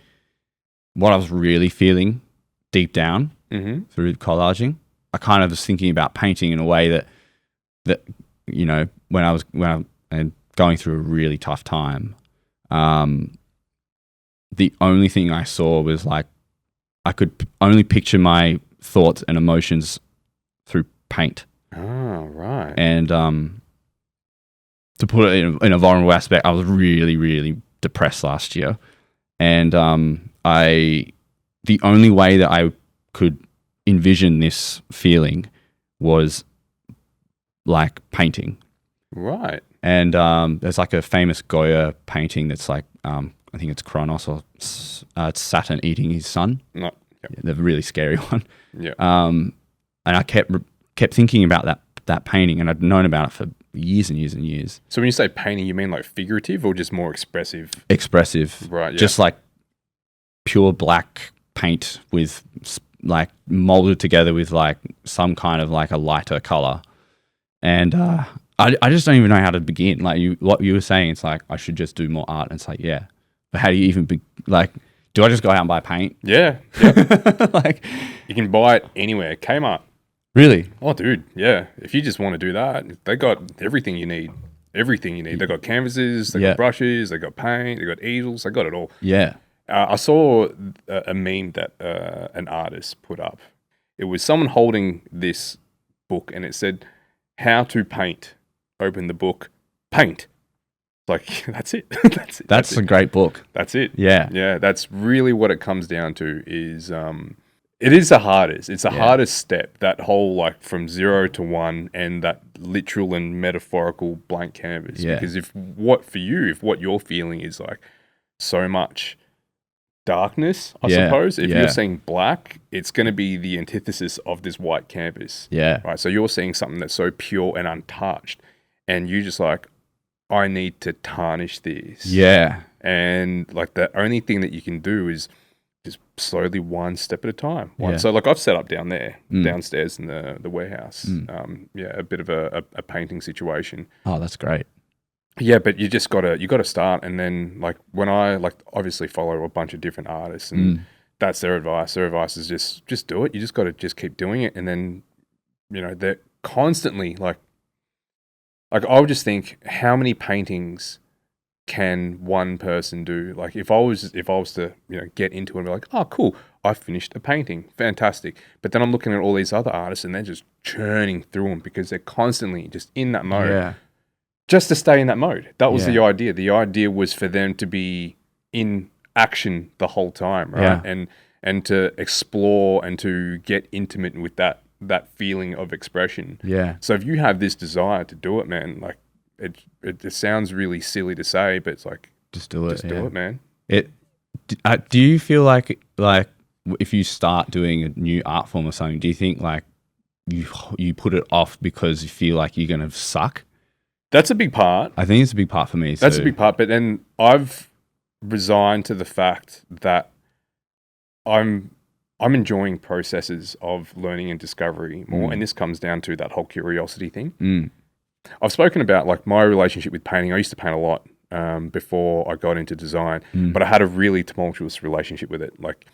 Speaker 1: what I was really feeling deep down through collaging. I kind of was thinking about painting in a way that when I'm going through a really tough time, the only thing I saw was like I could only picture my thoughts and emotions through paint.
Speaker 2: Oh, right.
Speaker 1: And to put it in a vulnerable aspect, I was really, really depressed last year, and the only way that I could envision this feeling was like painting.
Speaker 2: Right.
Speaker 1: And there's like a famous Goya painting that's like I think it's Kronos or it's Saturn eating his son.
Speaker 2: No.
Speaker 1: Yeah, the really scary one.
Speaker 2: Yeah.
Speaker 1: And I kept thinking about that painting, and I'd known about it for years and years and years.
Speaker 2: So when you say painting, you mean like figurative or just more expressive?
Speaker 1: Expressive.
Speaker 2: Right, yeah.
Speaker 1: Just like pure black paint with like molded together with like some kind of like a lighter color. And I just don't even know how to begin. Like what you were saying, it's like I should just do more art. And it's like, yeah. But how do you even like, do I just go out and buy paint?
Speaker 2: Yeah. Yep.
Speaker 1: Like,
Speaker 2: you can buy it anywhere. Kmart.
Speaker 1: really?
Speaker 2: Oh, dude. Yeah. If you just want to do that, they got everything you need. Everything you need. They got canvases, they got brushes, they got paint, they got easels, they got it all.
Speaker 1: Yeah.
Speaker 2: I saw a meme that an artist put up. It was someone holding this book, and it said, "How to paint." Open the book, paint. Like, that's it. That's it.
Speaker 1: That's a great book.
Speaker 2: That's it.
Speaker 1: Yeah.
Speaker 2: Yeah. That's really what it comes down to is, it is the hardest. It's the hardest step, that whole like from 0 to 1 and that literal and metaphorical blank canvas.
Speaker 1: Yeah.
Speaker 2: Because if what you're feeling is like so much darkness, I suppose, if you're seeing black, it's going to be the antithesis of this white canvas.
Speaker 1: Yeah.
Speaker 2: Right. So you're seeing something that's so pure and untouched, and you just like, I need to tarnish this.
Speaker 1: Yeah.
Speaker 2: And like the only thing that you can do is just slowly one step at a time.
Speaker 1: Yeah.
Speaker 2: So like I've set up downstairs in the warehouse. A bit of a painting situation.
Speaker 1: Oh, that's great.
Speaker 2: Yeah, but you gotta start, and then like when I like obviously follow a bunch of different artists, and that's their advice. Their advice is just do it. You just gotta just keep doing it, and then they're constantly like I would just think, how many paintings can one person do? Like if I was to get into it and be like, oh cool, I finished a painting, fantastic. But then I'm looking at all these other artists, and they're just churning through them because they're constantly just in that mode.
Speaker 1: Yeah.
Speaker 2: Just to stay in that mode. That was the idea. The idea was for them to be in action the whole time, right?
Speaker 1: Yeah.
Speaker 2: And to explore and to get intimate with that feeling of expression.
Speaker 1: Yeah.
Speaker 2: So if you have this desire to do it, man, like it sounds really silly to say, but it's like
Speaker 1: just do it.
Speaker 2: Just do it, man.
Speaker 1: Do you feel like if you start doing a new art form or something, do you think like you put it off because you feel like you're gonna suck?
Speaker 2: That's a big part.
Speaker 1: I think it's a big part for me.
Speaker 2: That's a big part. But then I've resigned to the fact that I'm enjoying processes of learning and discovery more. And this comes down to that whole curiosity thing. I've spoken about like my relationship with painting. I used to paint a lot before I got into design, but I had a really tumultuous relationship with it. Like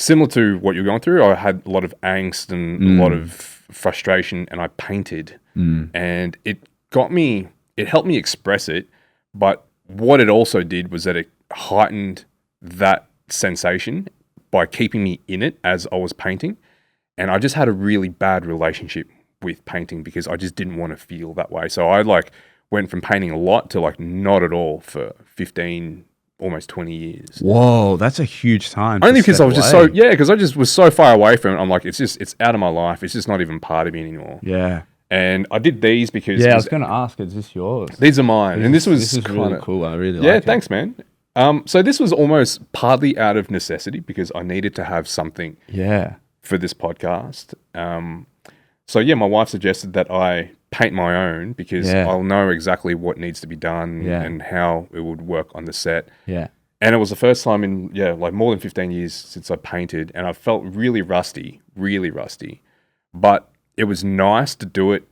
Speaker 2: similar to what you're going through, I had a lot of angst and a lot of frustration, and I painted, and it helped me express it. But what it also did was that it heightened that sensation by keeping me in it as I was painting. And I just had a really bad relationship with painting because I just didn't want to feel that way. So I like went from painting a lot to like not at all for 15, almost 20 years.
Speaker 1: Whoa, that's a huge time.
Speaker 2: Only because I was because I just was so far away from it. I'm like, it's out of my life. It's just not even part of me anymore.
Speaker 1: Yeah.
Speaker 2: And I did these because
Speaker 1: I was going to ask, is this yours?
Speaker 2: These are mine. And this is
Speaker 1: really cool. I really like it.
Speaker 2: Yeah, thanks, man. So this was almost partly out of necessity because I needed to have something for this podcast. So my wife suggested that I paint my own because I'll know exactly what needs to be done and how it would work on the set.
Speaker 1: Yeah.
Speaker 2: And it was the first time in, like more than 15 years since I painted, and I felt really rusty. But it was nice to do it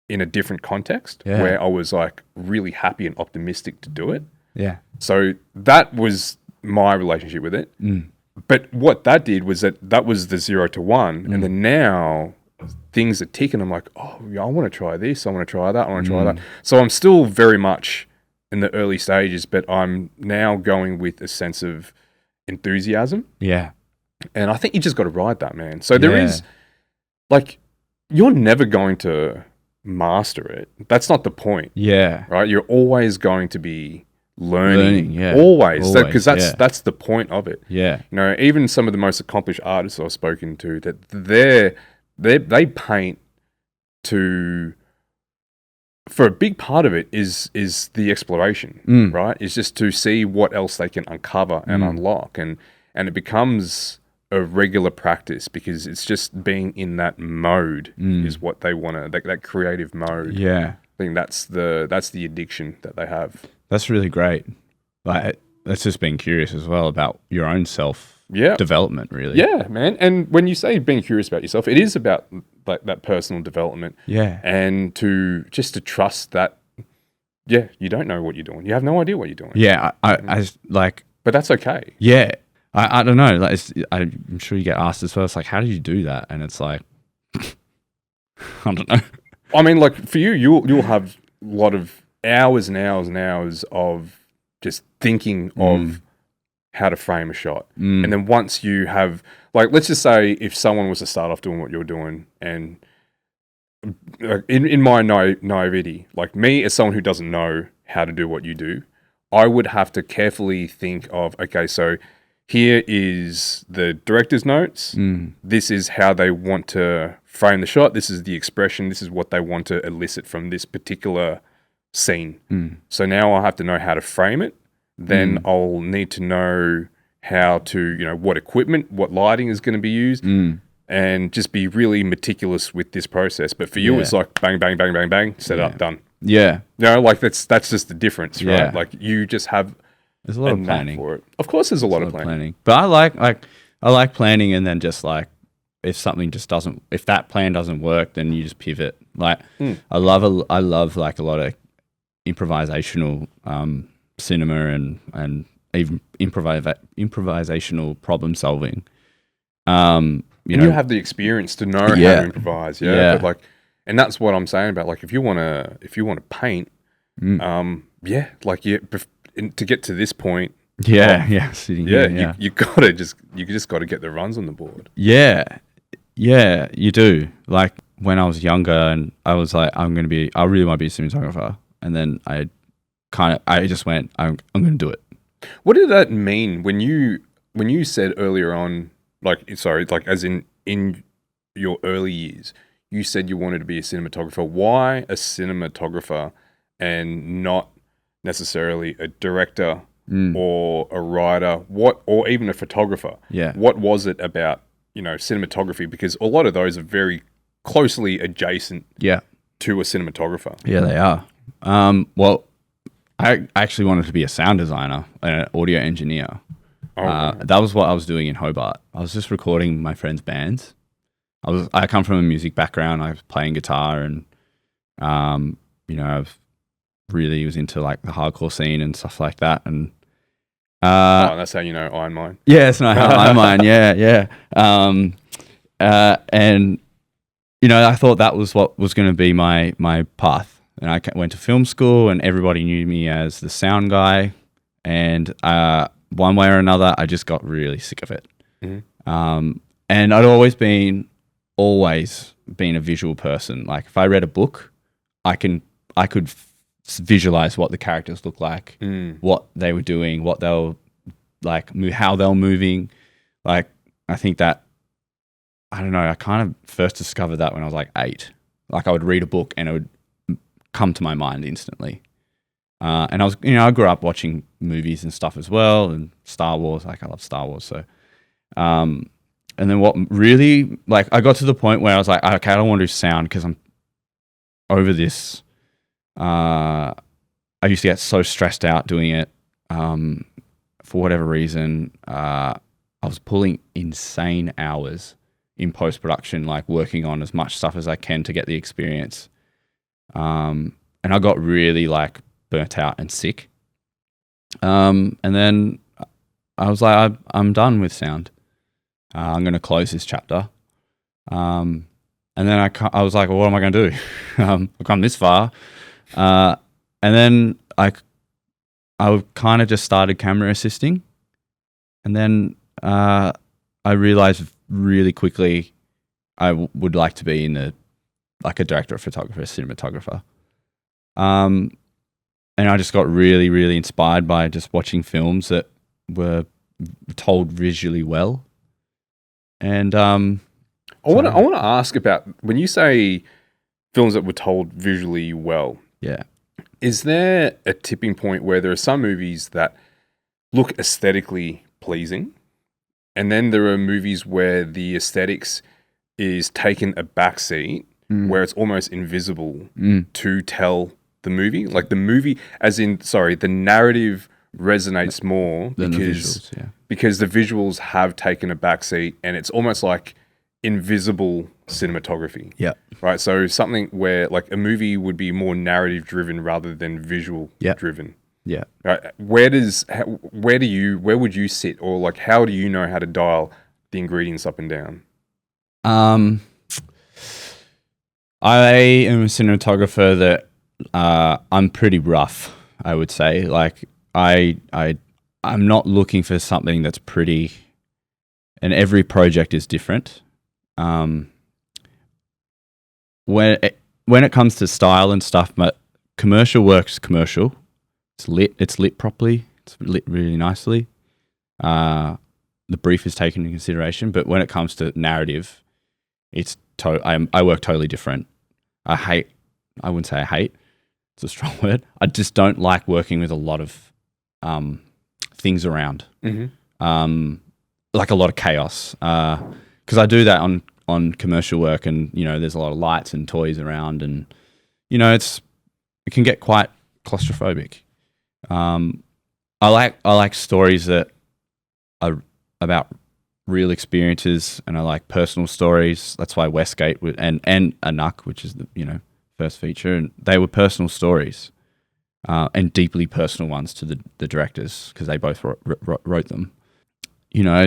Speaker 2: in a different context where I was like really happy and optimistic to do it.
Speaker 1: Yeah.
Speaker 2: So that was my relationship with it. But what that did was that was the 0 to 1. And then now things are ticking. I'm like, oh, yeah, I want to try this. I want to try that. I want to try that. So I'm still very much in the early stages, but I'm now going with a sense of enthusiasm.
Speaker 1: Yeah.
Speaker 2: And I think you just got to ride that, man. So there is like, you're never going to master it. That's not the point.
Speaker 1: Yeah.
Speaker 2: Right? You're always going to be learning.
Speaker 1: Always.
Speaker 2: Because that's the point of it.
Speaker 1: Yeah.
Speaker 2: You know, even some of the most accomplished artists I've spoken to, that they paint for a big part of it is the exploration, right? It's just to see what else they can uncover and unlock. And it becomes a regular practice because it's just being in that mode is what they want to, that creative mode.
Speaker 1: Yeah.
Speaker 2: I think that's the addiction that they have.
Speaker 1: That's really great. Like, that's just being curious as well about your own self-development, really.
Speaker 2: Yeah, man. And when you say being curious about yourself, it is about like that personal development.
Speaker 1: Yeah.
Speaker 2: And to trust that, you don't know what you're doing. You have no idea what you're doing.
Speaker 1: Yeah. I like,
Speaker 2: but that's okay.
Speaker 1: Yeah. I don't know. Like, I'm sure you get asked as well. It's like, how do you do that? And it's like, I don't know.
Speaker 2: I mean, like for you, you'll have a lot of hours and hours and hours of just thinking of how to frame a shot. And then once you have, like, let's just say if someone was to start off doing what you're doing, and in my naivety, like me as someone who doesn't know how to do what you do, I would have to carefully think of, okay, so here is the director's notes. This is how they want to frame the shot. This is the expression. This is what they want to elicit from this particular scene. So now I'll have to know how to frame it. Then I'll need to know how to, what equipment, what lighting is going to be used, and just be really meticulous with this process. But for you, it's like bang, bang, bang, bang, bang, set up, done.
Speaker 1: Yeah.
Speaker 2: Like that's just the difference, right? Like you just have
Speaker 1: there's a lot of planning
Speaker 2: for it. Of course, there's a lot of planning.
Speaker 1: But I like planning, and then just like if something just doesn't, if that plan doesn't work, then you just pivot. Like I love like a lot of improvisational cinema and even improvisational problem solving. You
Speaker 2: have the experience to know how to improvise. But like, and that's what I'm saying about like if you want to paint, to get to this point.
Speaker 1: Sitting here,
Speaker 2: you just got to get the runs on the board.
Speaker 1: Yeah, you do. Like when I was younger, and I was like, I really want to be a cinematographer, and then I just went, I'm going to do it.
Speaker 2: What did that mean when you said earlier on, as in your early years, you said you wanted to be a cinematographer. Why a cinematographer and not necessarily a director or a writer, or even a photographer?
Speaker 1: Yeah.
Speaker 2: What was it about, cinematography? Because a lot of those are very closely adjacent to a cinematographer.
Speaker 1: Yeah, they are. Well, I actually wanted to be a sound designer and an audio engineer. That was what I was doing in Hobart. I was just recording my friends' bands. I come from a music background. I was playing guitar, and I really was into like the hardcore scene and stuff like that. And
Speaker 2: Oh, that's how you know Iron Mine.
Speaker 1: Yeah, it's not how I'm mine. Yeah. And I thought that was what was going to be my path. And I went to film school, and everybody knew me as the sound guy. And one way or another, I just got really sick of it.
Speaker 2: Mm-hmm.
Speaker 1: And I'd always been a visual person. Like if I read a book, I could visualize what the characters look like, what they were doing, what they were like, how they were moving. Like I think that, I don't know, I kind of first discovered that when I was like 8. Like I would read a book and it would come to my mind instantly. And I was, I grew up watching movies and stuff as well, and Star Wars. Like I love Star Wars. So, and then what really, like, I got to the point where I was like, okay, I don't want to do sound because I'm over this. I used to get so stressed out doing it. For whatever reason, I was pulling insane hours in post-production, like working on as much stuff as I can to get the experience. And I got really like burnt out and sick. And then I was like, I'm done with sound. I'm going to close this chapter. And then I was like, well, what am I going to do? I've come this far. And then I kind of just started camera assisting. And then I realized really quickly I would like to be in like a director of photography, cinematographer. And I just got really, really inspired by just watching films that were told visually well. And
Speaker 2: I want to ask about when you say films that were told visually well.
Speaker 1: Yeah.
Speaker 2: Is there a tipping point where there are some movies that look aesthetically pleasing, and then there are movies where the aesthetics is taken a backseat, where it's almost invisible to tell the movie? Like the movie, the narrative resonates more because the visuals have taken a backseat, and it's almost like invisible cinematography.
Speaker 1: Yeah.
Speaker 2: Right. So something where like a movie would be more narrative driven rather than visual driven.
Speaker 1: Yeah.
Speaker 2: Right. Where would you sit, or like how do you know how to dial the ingredients up and down?
Speaker 1: I am a cinematographer that I'm pretty rough, I would say. Like I'm not looking for something that's pretty, and every project is different. When it comes to style and stuff, but commercial work's commercial. It's lit properly. It's lit really nicely. The brief is taken into consideration, but when it comes to narrative, I work totally different. I wouldn't say I hate. It's a strong word. I just don't like working with a lot of things around. Like a lot of chaos. Because I do that on commercial work, and there's a lot of lights and toys around, and it can get quite claustrophobic. I like stories that are about real experiences, and I like personal stories. That's why Westgate and Anak, which is the first feature, and they were personal stories, and deeply personal ones to the directors, because they both wrote them.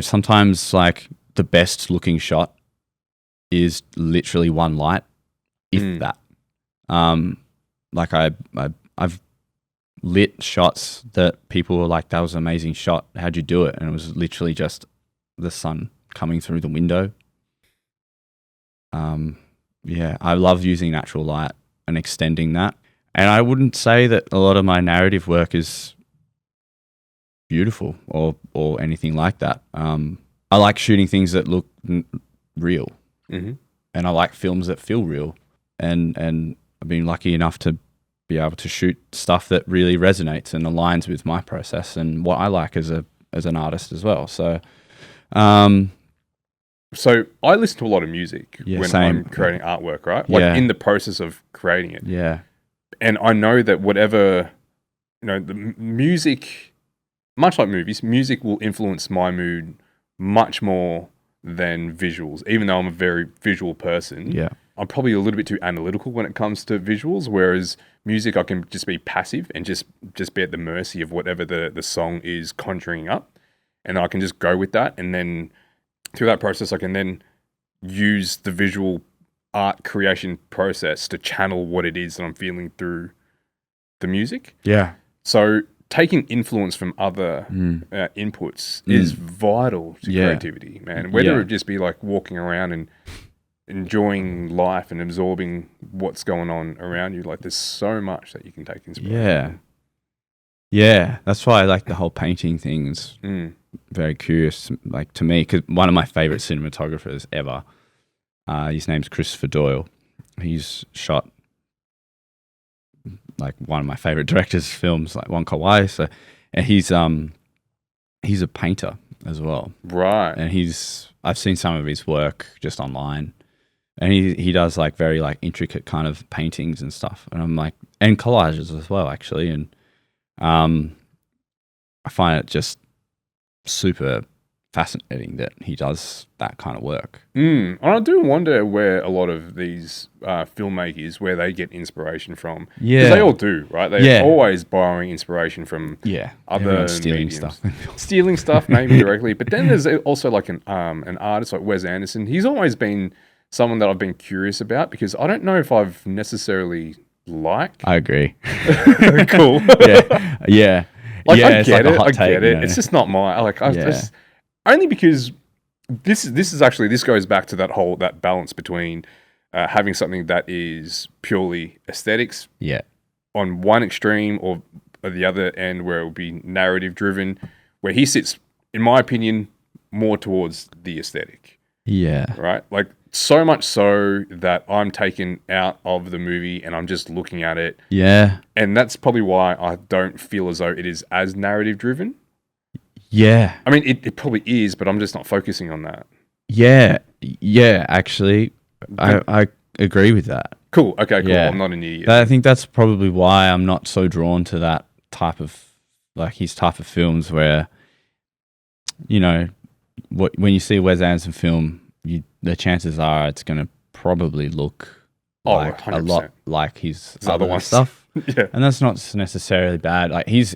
Speaker 1: Sometimes like the best looking shot is literally one light, if that. Like I've lit shots that people were like, that was an amazing shot. How'd you do it? And it was literally just the sun coming through the window. I love using natural light and extending that. And I wouldn't say that a lot of my narrative work is beautiful or anything like that. I like shooting things that look real, and I like films that feel real. And I've been lucky enough to be able to shoot stuff that really resonates and aligns with my process and what I like as an artist as well. So,
Speaker 2: so I listen to a lot of music when I'm creating artwork, right? Like in the process of creating it.
Speaker 1: Yeah.
Speaker 2: And I know that whatever, the music, much like movies, music will influence my mood much more than visuals, even though I'm a very visual person.
Speaker 1: Yeah.
Speaker 2: I'm probably a little bit too analytical when it comes to visuals, whereas music I can just be passive and just be at the mercy of whatever the song is conjuring up, and I can just go with that, and then through that process I can then use the visual art creation process to channel what it is that I'm feeling through the music.
Speaker 1: Yeah.
Speaker 2: So taking influence from other inputs is vital to creativity, man. Whether it just be like walking around and enjoying life and absorbing what's going on around you, like there's so much that you can take inspiration.
Speaker 1: Yeah, that's why I like the whole painting thing. It's very curious, like to me, because one of my favorite cinematographers ever, his name's Christopher Doyle. He's shot like one of my favorite directors' films, like one Collage. So, and he's a painter as well,
Speaker 2: right?
Speaker 1: And I've seen some of his work just online, and he does like very like intricate kind of paintings and stuff. And I'm like, and collages as well, actually. And I find it just super fascinating that he does that kind of work.
Speaker 2: And I do wonder where a lot of these filmmakers, where they get inspiration from.
Speaker 1: Yeah.
Speaker 2: Because they all do, right? They're always borrowing inspiration from other
Speaker 1: stealing
Speaker 2: mediums.
Speaker 1: stuff.
Speaker 2: Stealing stuff, maybe directly. But then there's also like an artist like Wes Anderson. He's always been someone that I've been curious about because I don't know if I've necessarily liked.
Speaker 1: I agree.
Speaker 2: Cool.
Speaker 1: Yeah.
Speaker 2: Like,
Speaker 1: yeah,
Speaker 2: I get
Speaker 1: like
Speaker 2: it. I get it.
Speaker 1: You know?
Speaker 2: It's just not my just only because this goes back to that balance between having something that is purely aesthetics, on one extreme, or at the other end where it will be narrative driven, where he sits, in my opinion, more towards the aesthetic.
Speaker 1: Yeah.
Speaker 2: Right. Like so much so that I'm taken out of the movie and I'm just looking at it.
Speaker 1: Yeah.
Speaker 2: And that's probably why I don't feel as though it is as narrative driven.
Speaker 1: Yeah.
Speaker 2: I mean, it probably is, but I'm just not focusing on that.
Speaker 1: Yeah. Yeah, actually, I agree with that.
Speaker 2: Cool. Okay, cool.
Speaker 1: Yeah.
Speaker 2: I'm not an idiot.
Speaker 1: I think that's probably why I'm not so drawn to that type of, like his type of films where, you know, when you see a Wes Anderson film, the chances are it's going to probably look like
Speaker 2: 100%.
Speaker 1: a lot like his
Speaker 2: other
Speaker 1: other stuff.
Speaker 2: Yeah.
Speaker 1: And that's not necessarily bad. Like he's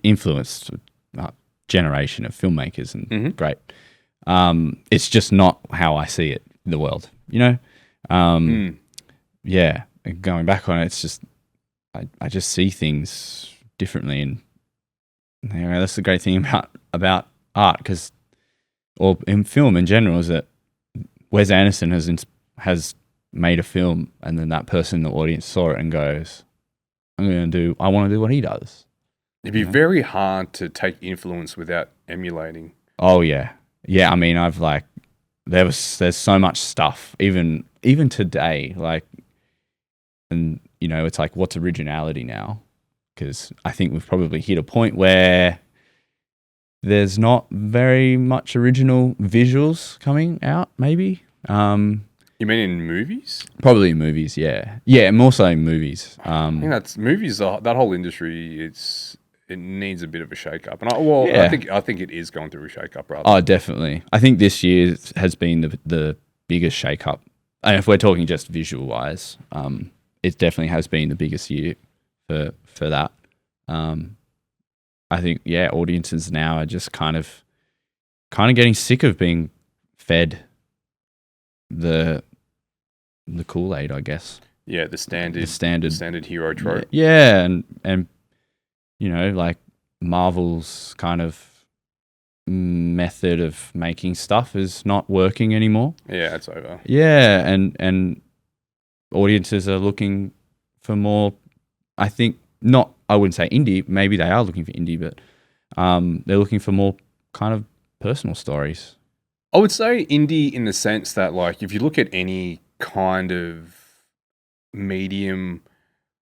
Speaker 1: influenced a generation of filmmakers and great. It's just not how I see it in the world, you know? Yeah. And going back on it, it's just, I just see things differently. And you know, that's the great thing about art, or in film in general, is that Wes Anderson has made a film, and then that person in the audience saw it and goes, I want to do what he does.
Speaker 2: It'd be very hard to take influence without emulating.
Speaker 1: Oh yeah. Yeah. I mean, there's so much stuff, even today, like, and you know, it's like, what's originality now? Because I think we've probably hit a point where there's not very much original visuals coming out, maybe.
Speaker 2: You mean in movies?
Speaker 1: Probably in movies, yeah. Yeah, more so in movies.
Speaker 2: I think that's movies. That whole industry, it needs a bit of a shake up, and I think it is going through a shake up. Rather.
Speaker 1: Oh, definitely. I think this year has been the biggest shake up, and if we're talking just visual wise, it definitely has been the biggest year for that. I think audiences now are just kind of getting sick of being fed the Kool-Aid, I guess.
Speaker 2: Yeah, the standard hero trope.
Speaker 1: Yeah, and you know, like Marvel's kind of method of making stuff is not working anymore.
Speaker 2: Yeah, it's over.
Speaker 1: Yeah, and audiences are looking for more, I think, I wouldn't say indie, maybe they are looking for indie, but they're looking for more kind of personal stories.
Speaker 2: I would say indie in the sense that, like, if you look at any kind of medium,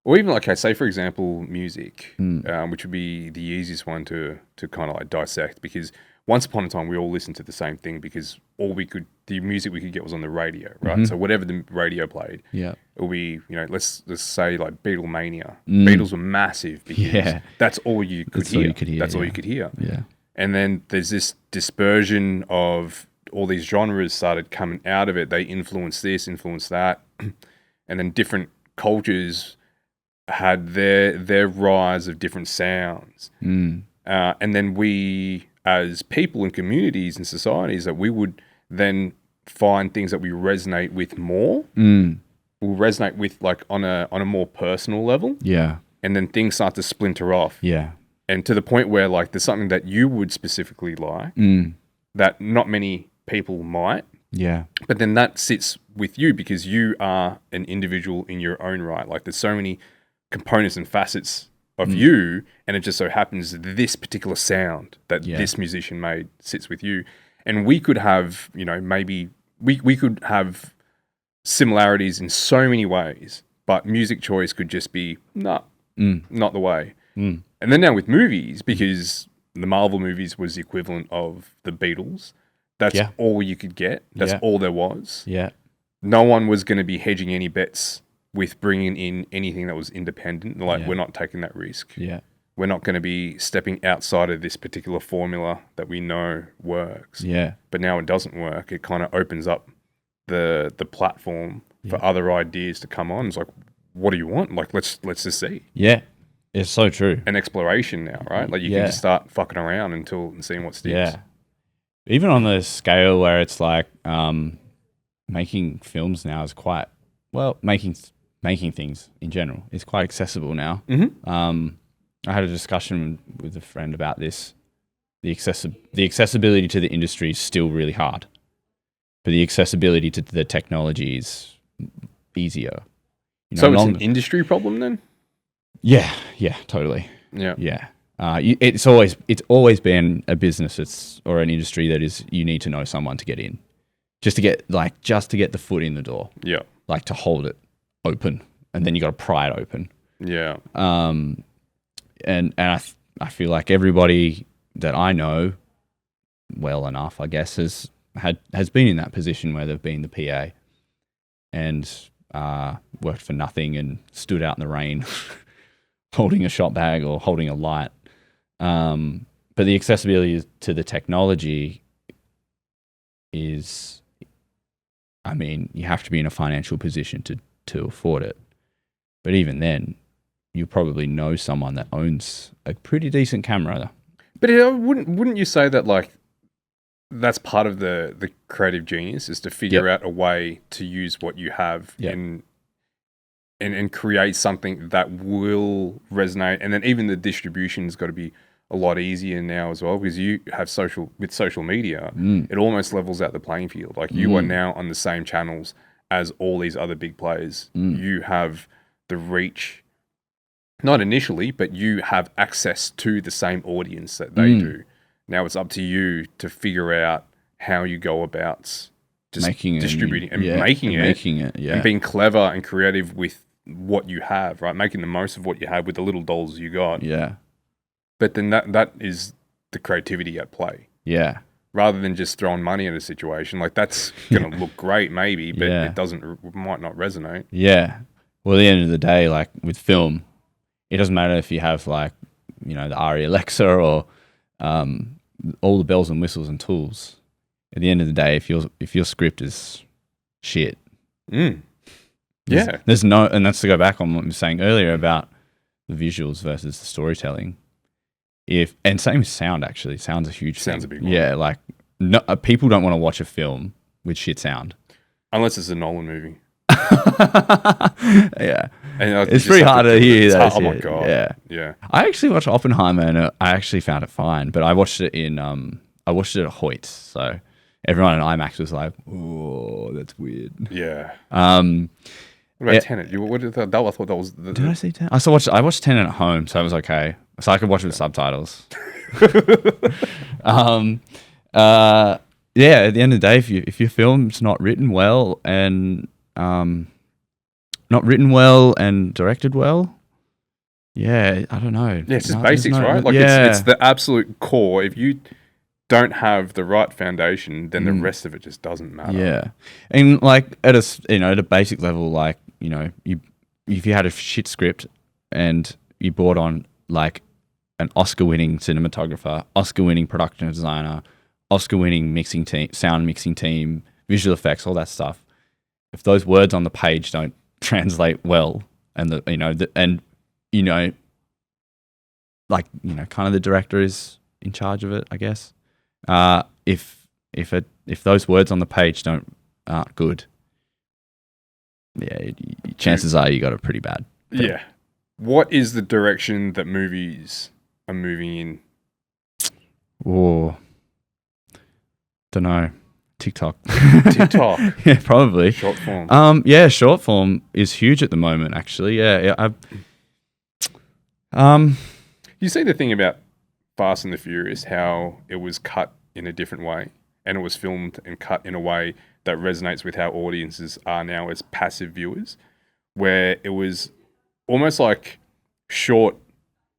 Speaker 2: or even like, say for example, music, which would be the easiest one to kind of like dissect, because once upon a time we all listened to the same thing because the music we could get was on the radio, right? Mm-hmm. So whatever the radio played, it will be, you know, let's say like Beatlemania. Beatles were massive because that's all you could hear. That's all you could hear.
Speaker 1: Yeah.
Speaker 2: And then there's this dispersion of all these genres started coming out of it. They influenced this, influenced that, and then different cultures had their rise of different sounds. And then we, as people and communities and societies, that we would then find things that we resonate with more. We'll resonate with like on a more personal level.
Speaker 1: Yeah.
Speaker 2: And then things start to splinter off.
Speaker 1: Yeah.
Speaker 2: And to the point where like there's something that you would specifically like that not many people might.
Speaker 1: Yeah.
Speaker 2: But then that sits with you because you are an individual in your own right. Like there's so many components and facets of you, and it just so happens that this particular sound that this musician made sits with you. And we could have, you know, maybe we could have similarities in so many ways, but music choice could just be not the way. And then now with movies, because the Marvel movies was the equivalent of the Beatles, that's all you could get. That's all there was.
Speaker 1: Yeah.
Speaker 2: No one was going to be hedging any bets with bringing in anything that was independent. Like, we're not taking that risk.
Speaker 1: Yeah.
Speaker 2: We're not going to be stepping outside of this particular formula that we know works.
Speaker 1: Yeah.
Speaker 2: But now it doesn't work. It kind of opens up the platform for other ideas to come on. It's like, what do you want? Like, let's just see.
Speaker 1: Yeah. It's so true.
Speaker 2: An exploration now, right? Like you can just start fucking around and seeing what sticks.
Speaker 1: Yeah. Even on the scale where it's like making films now is quite, well, making things in general is quite accessible now. I had a discussion with a friend about this. The accessibility to the industry is still really hard, but the accessibility to the technology is easier. You know,
Speaker 2: so it's an industry problem then?
Speaker 1: Yeah, totally.
Speaker 2: Yeah.
Speaker 1: It's always been a business or an industry that is you need to know someone to get in, just to get the foot in the door.
Speaker 2: Yeah,
Speaker 1: like to hold it open, and then you got to pry it open.
Speaker 2: Yeah.
Speaker 1: And I feel like everybody that I know well enough, I guess, has been in that position where they've been the PA and worked for nothing and stood out in the rain holding a shot bag or holding a light. But the accessibility to the technology is, I mean, you have to be in a financial position to afford it. But even then, you probably know someone that owns a pretty decent camera.
Speaker 2: But wouldn't you say that like that's part of the creative genius is to figure out a way to use what you have and create something that will resonate, and then even the distribution's got to be a lot easier now as well because you have social media. It almost levels out the playing field. Like you are now on the same channels as all these other big players. You have the reach, not initially, but you have access to the same audience that they do. Now it's up to you to figure out how you go about just distributing and making it and being clever and creative with what you have, right? Making the most of what you have with the little dollars you got.
Speaker 1: Yeah.
Speaker 2: But then that is the creativity at play.
Speaker 1: Yeah.
Speaker 2: Rather than just throwing money at a situation. Like that's going to look great maybe, but it might not resonate.
Speaker 1: Yeah. Well, at the end of the day, like with film, it doesn't matter if you have like, you know, the ARRI Alexa or all the bells and whistles and tools. At the end of the day, if your script is shit, there's no, and that's to go back on what I was saying earlier about the visuals versus the storytelling. And same with sound, actually. Sound's a huge thing.
Speaker 2: Sound's a big one.
Speaker 1: Yeah, like people don't want to watch a film with shit sound.
Speaker 2: Unless it's a Nolan movie.
Speaker 1: Yeah.
Speaker 2: And
Speaker 1: it's pretty hard to hear that.
Speaker 2: Oh my God.
Speaker 1: Yeah. I actually watched Oppenheimer and I actually found it fine, but I watched it at Hoyt, so everyone in IMAX was like, "Oh, that's weird."
Speaker 2: Yeah. What about Tenet? I thought that was.
Speaker 1: Did I see Tenet? I watched Tenet at home, so it was okay. So I could watch it with subtitles. Yeah. At the end of the day, if your film's not written well and directed well, I don't know.
Speaker 2: Yeah, it's just basics, right? Like it's the absolute core. If you don't have the right foundation, then the rest of it just doesn't matter.
Speaker 1: Yeah, and like at a basic level, like if you had a shit script and you brought on like an Oscar-winning cinematographer, Oscar-winning production designer, Oscar-winning mixing team, sound mixing team, visual effects, all that stuff. If those words on the page don't translate well, and kind of the director is in charge of it, I guess. If those words on the page aren't good, yeah, chances are you got it pretty bad.
Speaker 2: Yeah. What is the direction that movies are moving in?
Speaker 1: Oh, don't know. TikTok.
Speaker 2: TikTok.
Speaker 1: Yeah, probably.
Speaker 2: Short form.
Speaker 1: Yeah, short form is huge at the moment, actually. Yeah.
Speaker 2: You see the thing about Fast and the Furious, how it was cut in a different way, and it was filmed and cut in a way that resonates with how audiences are now as passive viewers, where it was almost like short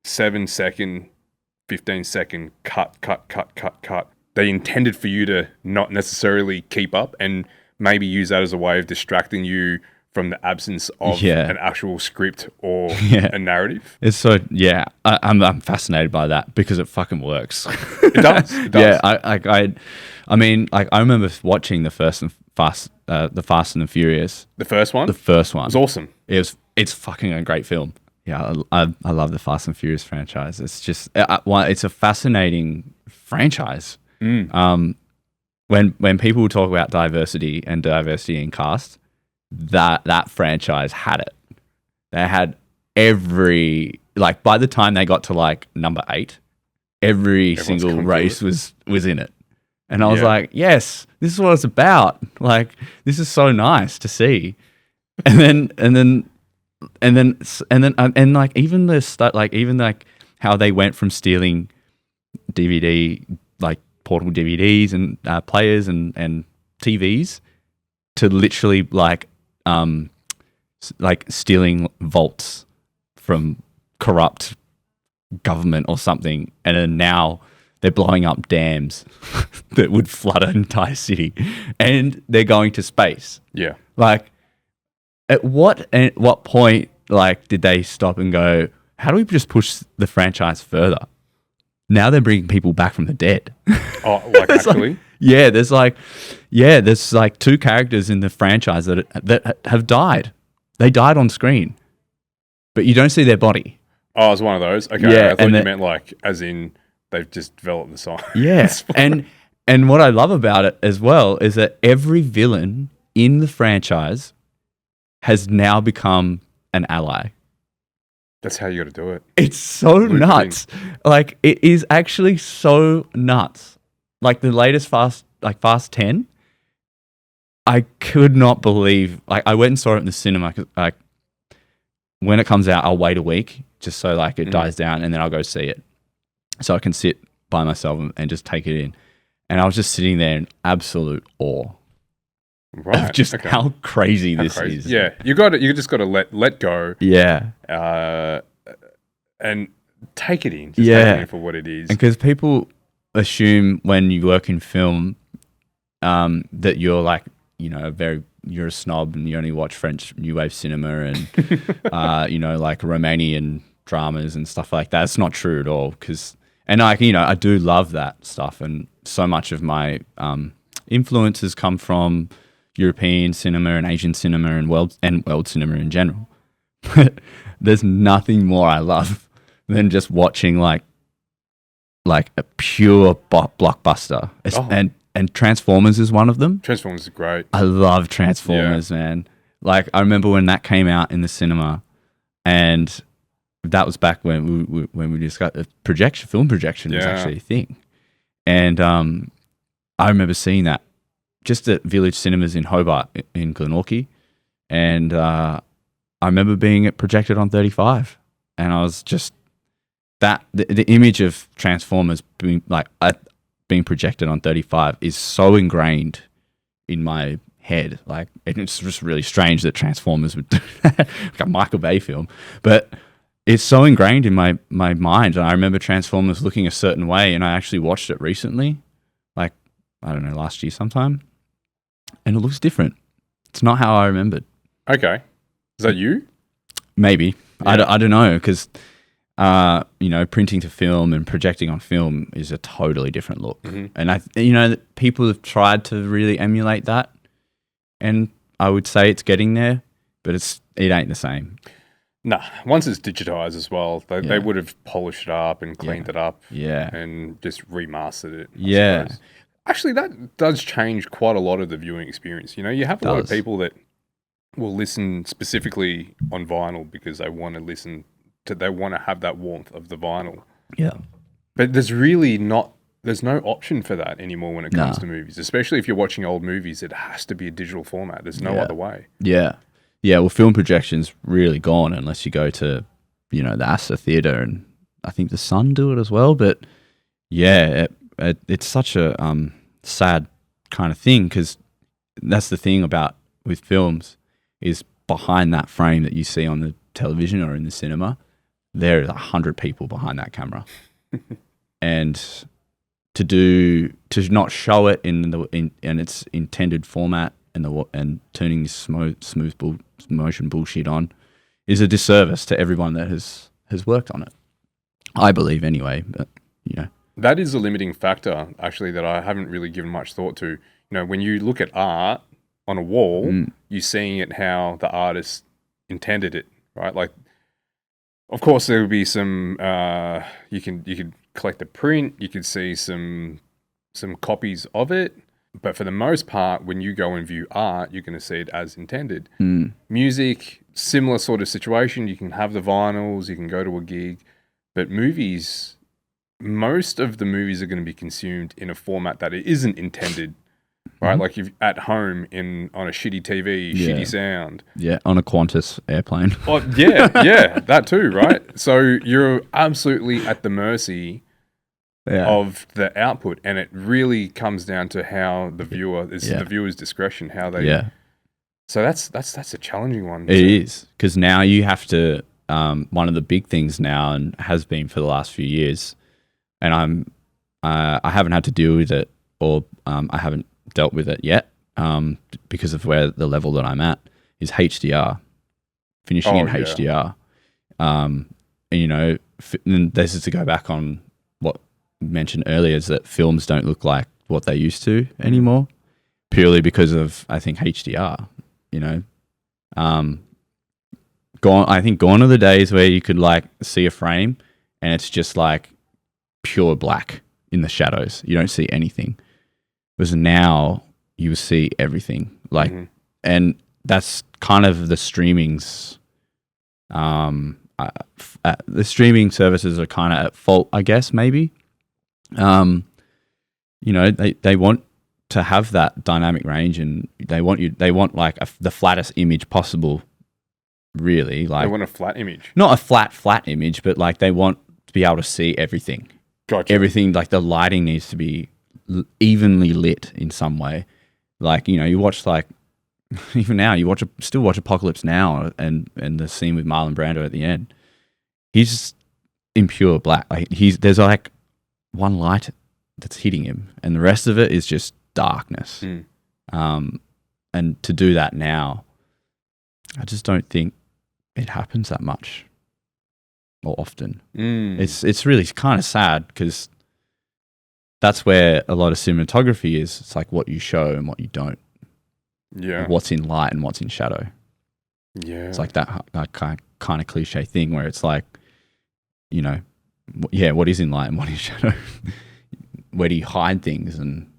Speaker 2: 7-second, 15-second cut. They intended for you to not necessarily keep up and maybe use that as a way of distracting you from the absence of an actual script or a narrative.
Speaker 1: It's so, I'm fascinated by that because it fucking works.
Speaker 2: It does.
Speaker 1: Yeah, I mean, I remember watching the Fast and the Furious.
Speaker 2: The first one?
Speaker 1: The first one.
Speaker 2: It was awesome.
Speaker 1: It's fucking a great film. Yeah, I love the Fast and Furious franchise. It's just, it's a fascinating franchise. When people talk about diversity in cast, that franchise had it. They had by the time they got to like number 8, everyone's single race was in it. And I was like, yes, this is what it's about. Like, this is so nice to see. And then like even the stuff, like even like how they went from stealing DVD, like portable DVDs and players and TVs to literally like stealing vaults from corrupt government or something, and then now they're blowing up dams that would flood an entire city, and they're going to space.
Speaker 2: Yeah,
Speaker 1: like at what point like did they stop and go, how do we just push the franchise further? Now they're bringing people back from the dead.
Speaker 2: Oh, like actually?
Speaker 1: There's 2 characters in the franchise that have died. They died on screen, but you don't see their body.
Speaker 2: Oh, it's one of those. Okay,
Speaker 1: yeah,
Speaker 2: I thought you meant like as in they've just developed the song.
Speaker 1: Yeah, and what I love about it as well is that every villain in the franchise has now become an ally.
Speaker 2: That's how you got to do it.
Speaker 1: It's so nuts. Like, it is actually so nuts. Like, the latest Fast 10, I could not believe. Like, I went and saw it in the cinema. Like, when it comes out, I'll wait a week just so like it dies down, and then I'll go see it, so I can sit by myself and just take it in. And I was just sitting there in absolute awe.
Speaker 2: Right.
Speaker 1: Of just how crazy this is.
Speaker 2: Yeah. You just got to let go.
Speaker 1: Yeah.
Speaker 2: And take it in. Just take it in for what it is.
Speaker 1: And because people assume when you work in film that you're like, you're a snob and you only watch French New Wave cinema and, like Romanian dramas and stuff like that. It's not true at all. I do love that stuff. And so much of my influences come from European cinema and Asian cinema and world cinema in general. But there's nothing more I love than just watching like a pure blockbuster. And Transformers is one of them. Transformers
Speaker 2: is great.
Speaker 1: I love Transformers, man. Like, I remember when that came out in the cinema, and that was back when we discussed film projection was actually a thing. And I remember seeing that just at Village Cinemas in Hobart in Glenorchy, and I remember being projected on 35, and I was just the image of Transformers being projected on 35 is so ingrained in my head. Like, it's just really strange that Transformers would do that, like a Michael Bay film, but it's so ingrained in my mind. And I remember Transformers looking a certain way, and I actually watched it recently, like, I don't know, last year sometime, and it looks different. It's not how I remembered.
Speaker 2: Okay. Is that you?
Speaker 1: Maybe. Yeah. I don't know, because printing to film and projecting on film is a totally different look.
Speaker 2: Mm-hmm.
Speaker 1: And people have tried to really emulate that, and I would say it's getting there, but it ain't the same.
Speaker 2: Nah, once it's digitized as well, they would have polished it up and cleaned it up, and just remastered it. I suppose. Actually, that does change quite a lot of the viewing experience. You have a lot of people that will listen specifically on vinyl because they want to listen to, they want to have that warmth of the vinyl.
Speaker 1: Yeah.
Speaker 2: But there's no option for that anymore when it comes to movies, especially if you're watching old movies. It has to be a digital format. There's no other way.
Speaker 1: Yeah. Yeah, well, film projection's really gone unless you go to, the Astor Theatre, and I think the Sun do it as well. But yeah, it's such a sad kind of thing, because that's the thing with films is behind that frame that you see on the television or in the cinema, there are 100 people behind that camera, and to not show it in its intended format and turning this smooth motion bullshit on is a disservice to everyone that has worked on it. I believe anyway, but
Speaker 2: that is a limiting factor actually that I haven't really given much thought to. When you look at art on a wall, you're seeing it how the artist intended it, right? Like, of course, there would be some. You could collect the print. You could see some copies of it. But for the most part, when you go and view art, you're going to see it as intended. Music, similar sort of situation. You can have the vinyls, you can go to a gig. But movies, most of the movies are going to be consumed in a format that it isn't intended, right? Like if at home on a shitty TV, shitty sound.
Speaker 1: Yeah, on a Qantas airplane.
Speaker 2: Oh, yeah, that too, right? So you're absolutely at the mercy of the output, and it really comes down to how the viewer the viewer's discretion, how they. Yeah. So that's a challenging one.
Speaker 1: It is, because now you have to. One of the big things now, and has been for the last few years, and I haven't had to deal with it, or I haven't dealt with it yet, because of the level that I'm at, is HDR, finishing in HDR. And this is to go back on what mentioned earlier, is that films don't look like what they used to anymore, purely because of, I think, HDR. Gone are the days where you could see a frame and it's just like pure black in the shadows. You don't see anything. Whereas now you see everything. And that's kind of the streaming's. The streaming services are kind of at fault, I guess, maybe. They want to have that dynamic range, and they want the flattest image possible. Really,
Speaker 2: they want a flat image,
Speaker 1: not a flat image, but they want to be able to see everything.
Speaker 2: Gotcha.
Speaker 1: Everything, the lighting needs to be evenly lit in some way. You watch even now, still watch Apocalypse Now, and the scene with Marlon Brando at the end. He's just in pure black. There's one light that's hitting him, and the rest of it is just darkness. And to do that now, I just don't think it happens that much or often. It's really kind of sad, because that's where a lot of cinematography is. It's like what you show and what you don't.
Speaker 2: Yeah.
Speaker 1: What's in light and what's in shadow.
Speaker 2: Yeah.
Speaker 1: It's like that kind of cliche thing where it's like, what is in light and what is shadow? Where do you hide things? And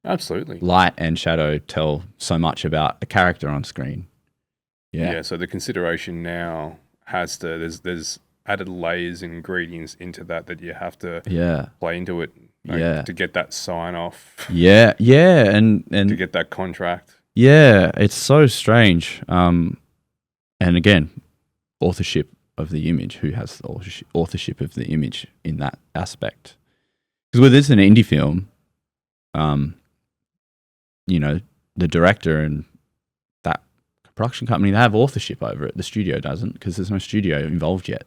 Speaker 2: absolutely,
Speaker 1: light and shadow tell so much about a character on screen.
Speaker 2: Yeah. So the consideration now has to, there's added layers and ingredients into that you have to play into it. To get that sign off.
Speaker 1: And
Speaker 2: to get that contract.
Speaker 1: Yeah, it's so strange. And again, authorship of the image. Who has the authorship of the image in that aspect? Because with this an indie film, the director and that production company, they have authorship over it. The studio doesn't, because there's no studio involved yet.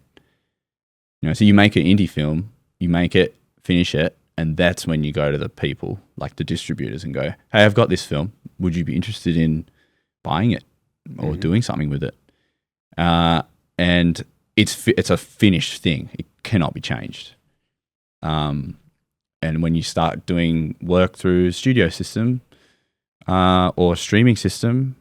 Speaker 1: So you make an indie film, you make it, finish it, and that's when you go to the people, like the distributors, and go, hey, I've got this film. Would you be interested in buying it or doing something with it? And it's a finished thing. It cannot be changed. And when you start doing work through studio system or streaming system,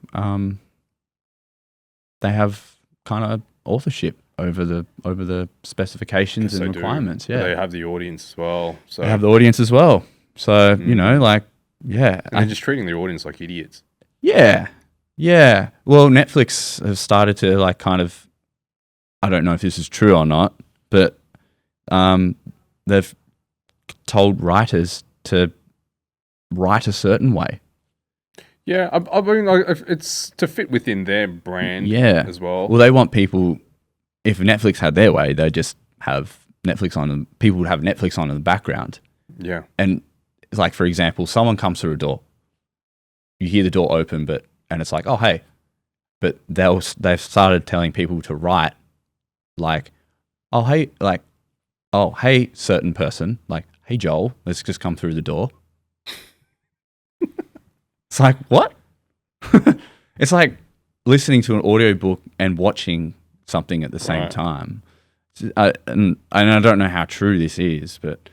Speaker 1: they have kind of authorship over the specifications and requirements. Yeah,
Speaker 2: they have the audience as well. So
Speaker 1: they have the audience as well. So you know, like, yeah,
Speaker 2: and they're just treating the audience like idiots.
Speaker 1: Yeah, yeah. Well, Netflix has started to like kind of, I don't know if this is true or not, but they've told writers to write a certain way.
Speaker 2: Yeah, I mean, like, it's to fit within their brand.
Speaker 1: Yeah,
Speaker 2: as well.
Speaker 1: Well, they want people. If Netflix had their way, they'd just have Netflix on, and people would have Netflix on in the background.
Speaker 2: Yeah,
Speaker 1: and it's like, for example, someone comes through a door. You hear the door open, and it's like, oh hey, but they've started telling people to write like, oh hey, certain person, like, hey Joel, let's just come through the door. It's like, what? It's like listening to an audiobook and watching something at the same time. And I don't know how true this is, but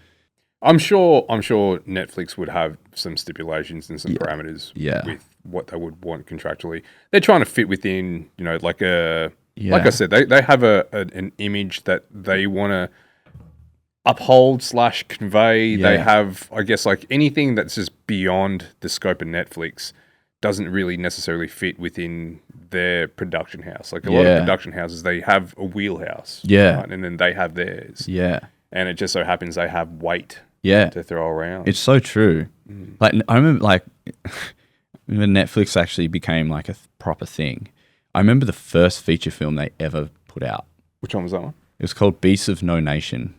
Speaker 2: I'm sure Netflix would have some stipulations and some parameters with what they would want contractually. They're trying to fit within, you know, like like I said, they have an image that they want to uphold / convey.
Speaker 1: Yeah.
Speaker 2: They have, I guess, like anything that's just beyond the scope of Netflix doesn't really necessarily fit within their production house. Like a lot of production houses, they have a wheelhouse.
Speaker 1: Yeah.
Speaker 2: Right? And then they have theirs.
Speaker 1: Yeah.
Speaker 2: And it just so happens they have weight to throw around.
Speaker 1: It's so true. Like, I remember, like, when Netflix actually became like a proper thing, I remember the first feature film they ever put out.
Speaker 2: Which one was that one?
Speaker 1: It was called Beasts of No Nation.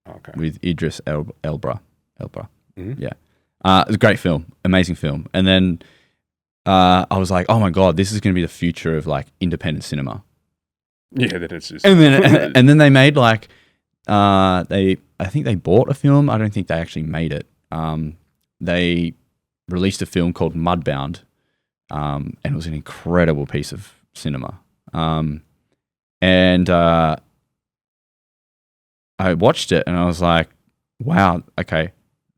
Speaker 2: Okay.
Speaker 1: With Idris Elba. Mm-hmm. Yeah. It was a great film, amazing film. And then I was like, oh my God, this is going to be the future of like independent cinema.
Speaker 2: Yeah, that it's just.
Speaker 1: And then they made like, I think they bought a film. I don't think they actually made it. They released a film called Mudbound, and it was an incredible piece of cinema. And I watched it and I was like, wow, okay,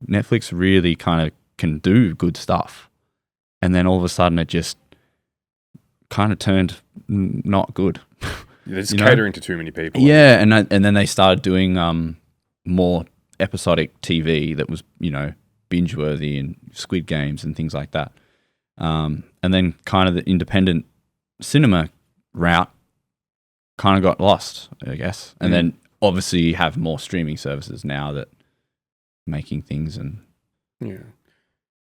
Speaker 1: Netflix really kind of can do good stuff. And then all of a sudden it just kind of turned not good.
Speaker 2: It's catering to too many people.
Speaker 1: Yeah, and then they started doing more episodic TV that was, you know, binge-worthy and Squid Games and things like that. And then kind of the independent cinema route kind of got lost, I guess. And then obviously you have more streaming services now that making things and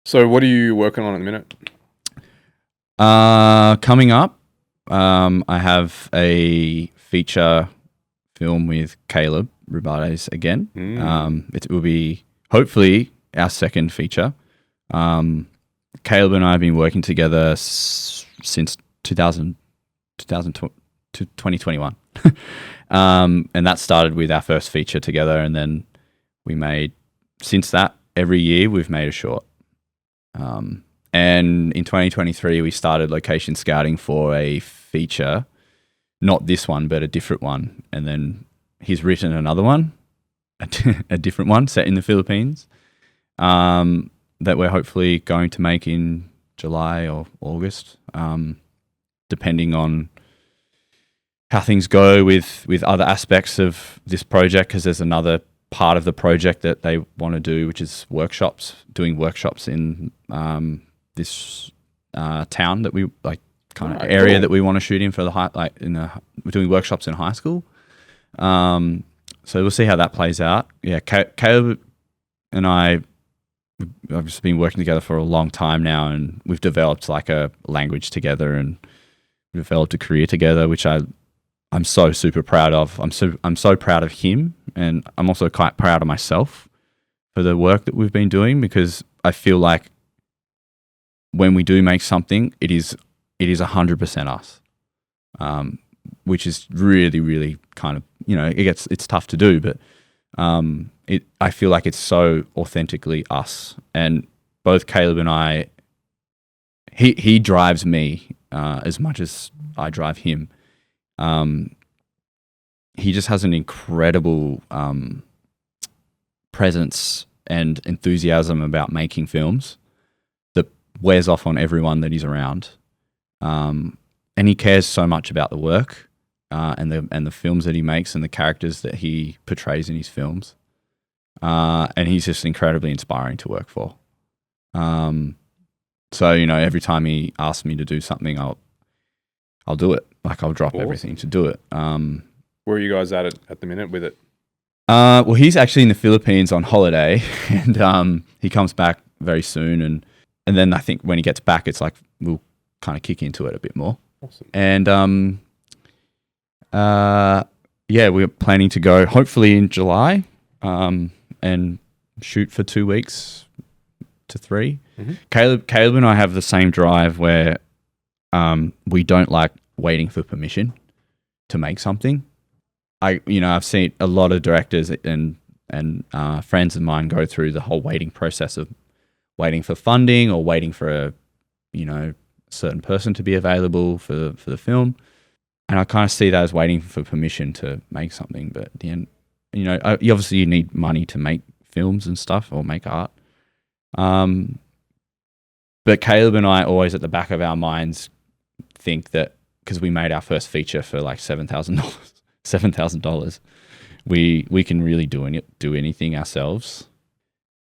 Speaker 2: So what are you working on at the minute?
Speaker 1: Coming up, I have a feature film with Caleb Rubades again. It will be hopefully our second feature. Caleb and I have been working together since 2021. And that started with our first feature together, and then we made, since that, every year we've made a short. And in 2023 we started location scouting for a feature, not this one but a different one, and then he's written another one, a different one set in the Philippines, that we're hopefully going to make in July or August, depending on how things go with other aspects of this project, because there's another part of the project that they want to do, which is doing workshops in this town that we like, kind of area that we want to shoot in for the we're doing workshops in high school. So we'll see how that plays out. Yeah, Caleb and I have just been working together for a long time now, and we've developed like a language together, and we've developed a career together, which I'm so super proud of. I'm so proud of him, and I'm also quite proud of myself for the work that we've been doing, because I feel like when we do make something, it is 100% us, which is really, really kind of, you know, it's tough to do, but I feel like it's so authentically us. And both Caleb and I, he drives me as much as I drive him. he just has an incredible presence and enthusiasm about making films that wears off on everyone that he's around. And he cares so much about the work and the films that he makes and the characters that he portrays in his films. And he's just incredibly inspiring to work for. So, you know, every time he asks me to do something, I'll do it. Like, I'll drop everything to do it.
Speaker 2: Where are you guys at the minute with it?
Speaker 1: Well, he's actually in the Philippines on holiday, and he comes back very soon. And then I think when he gets back, it's like we'll kind of kick into it a bit more.
Speaker 2: Awesome.
Speaker 1: And yeah, we're planning to go hopefully in July and shoot for 2 weeks to 3.
Speaker 2: Mm-hmm.
Speaker 1: Caleb and I have the same drive where we don't like waiting for permission to make something. I've seen a lot of directors and friends of mine go through the whole waiting process of waiting for funding or waiting for a certain person to be available for the film. And I kind of see that as waiting for permission to make something. But at the end, obviously you need money to make films and stuff or make art. But Caleb and I always at the back of our minds think that because we made our first feature for like $7,000, we can really do anything ourselves.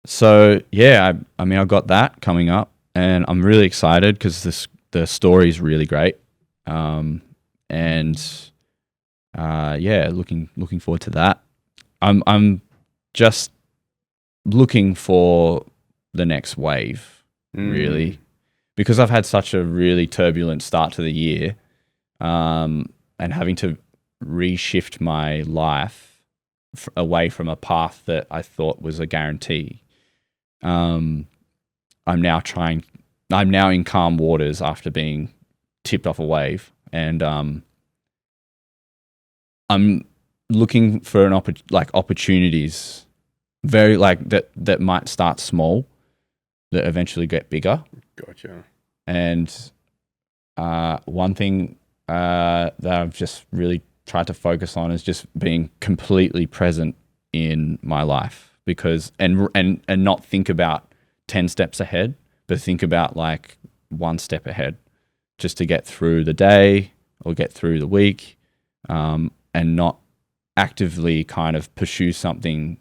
Speaker 1: So yeah, I've got that coming up, and I'm really excited because the story is really great, and looking forward to that. I'm just looking for the next wave, really, because I've had such a really turbulent start to the year, and having to reshift my life away from a path that I thought was a guarantee. I'm now in calm waters after being tipped off a wave, and I'm looking for opportunities, very that might start small, that eventually get bigger.
Speaker 2: Gotcha.
Speaker 1: And one thing that I've just really tried to focus on is just being completely present in my life, because and not think about 10 steps ahead, but think about like 1 step ahead, just to get through the day or get through the week, and not actively kind of pursue something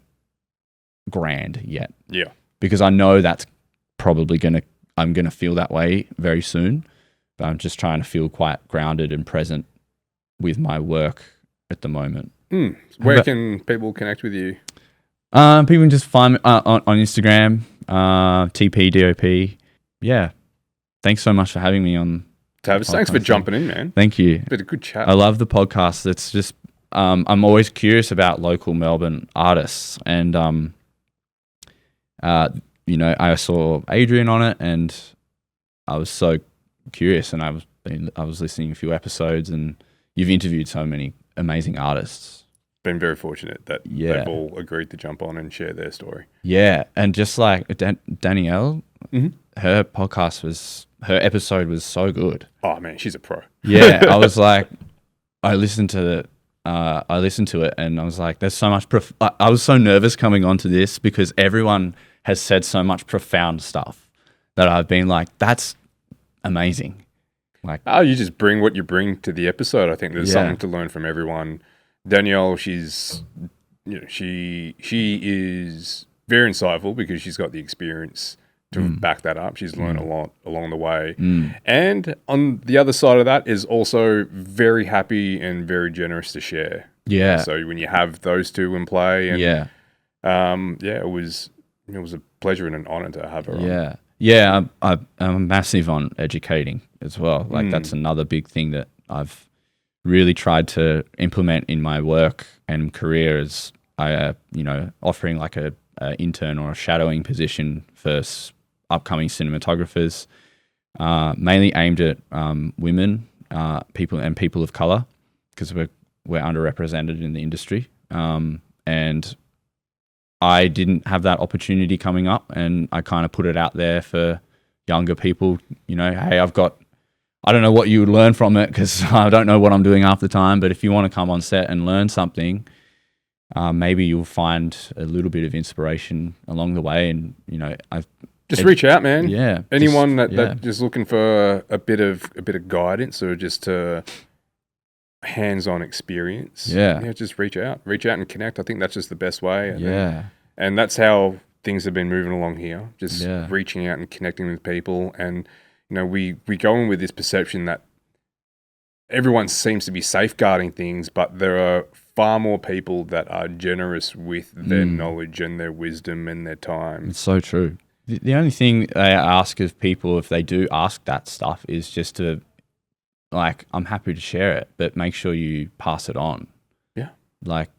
Speaker 1: grand yet.
Speaker 2: Yeah.
Speaker 1: Because I know that's probably I'm gonna feel that way very soon, but I'm just trying to feel quite grounded and present with my work at the moment.
Speaker 2: Where can people connect with you?
Speaker 1: People can just find me on Instagram, TPDOP. Yeah. Thanks so much for having me on.
Speaker 2: Tavis, thanks for jumping in, man.
Speaker 1: Thank you.
Speaker 2: Been a good chat.
Speaker 1: I love the podcast. It's just, I'm always curious about local Melbourne artists, and I saw Adrian on it, and I was so curious, and I was listening to a few episodes, and you've interviewed so many amazing artists.
Speaker 2: Been very fortunate that they've all agreed to jump on and share their story.
Speaker 1: Yeah, and just like Danielle, her episode was so good.
Speaker 2: Oh man, she's a pro.
Speaker 1: Yeah, I was like, I listened to it, and I was like, there's so much. I was so nervous coming onto this because everyone has said so much profound stuff that I've been like, that's amazing. Like,
Speaker 2: you just bring what you bring to the episode. I think there's something to learn from everyone. Danielle, she's, she is very insightful because she's got the experience to back that up. She's learned a lot along the way. And on the other side of that is also very happy and very generous to share.
Speaker 1: Yeah.
Speaker 2: So when you have those two in play, and it was a pleasure and an honor to have her on.
Speaker 1: Yeah, I'm massive on educating as well. Like that's another big thing that I've really tried to implement in my work and career, is offering like a intern or a shadowing position for upcoming cinematographers, mainly aimed at women, people of color, because we're underrepresented in the industry. And I didn't have that opportunity coming up, and I kind of put it out there for younger people. Hey, I've got I don't know what you would learn from it because I don't know what I'm doing half the time. But if you want to come on set and learn something, maybe you'll find a little bit of inspiration along the way. And I've
Speaker 2: just reach out, man.
Speaker 1: Yeah.
Speaker 2: Anyone that just looking for a bit of guidance or just hands-on experience.
Speaker 1: Yeah.
Speaker 2: Just reach out and connect. I think that's just the best way. And that's how things have been moving along here. Just reaching out and connecting with people. And we go in with this perception that everyone seems to be safeguarding things, but there are far more people that are generous with their knowledge and their wisdom and their time.
Speaker 1: It's so true. The only thing I ask of people, if they do ask that stuff, is just to, like, I'm happy to share it, but make sure you pass it on.
Speaker 2: Yeah.
Speaker 1: Like,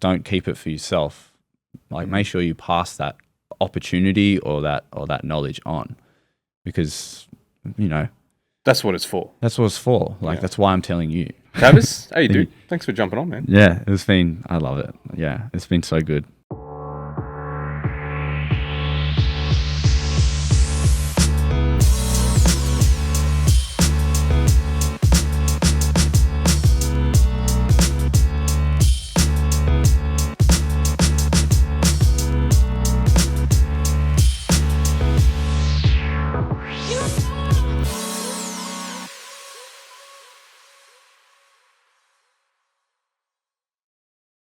Speaker 1: don't keep it for yourself. Like, make sure you pass that opportunity or that knowledge on, because,
Speaker 2: that's what it's for.
Speaker 1: That's what it's for. Like, that's why I'm telling you.
Speaker 2: Tavis, how you doing? Thanks for jumping on, man.
Speaker 1: Yeah, I love it. Yeah, it's been so good.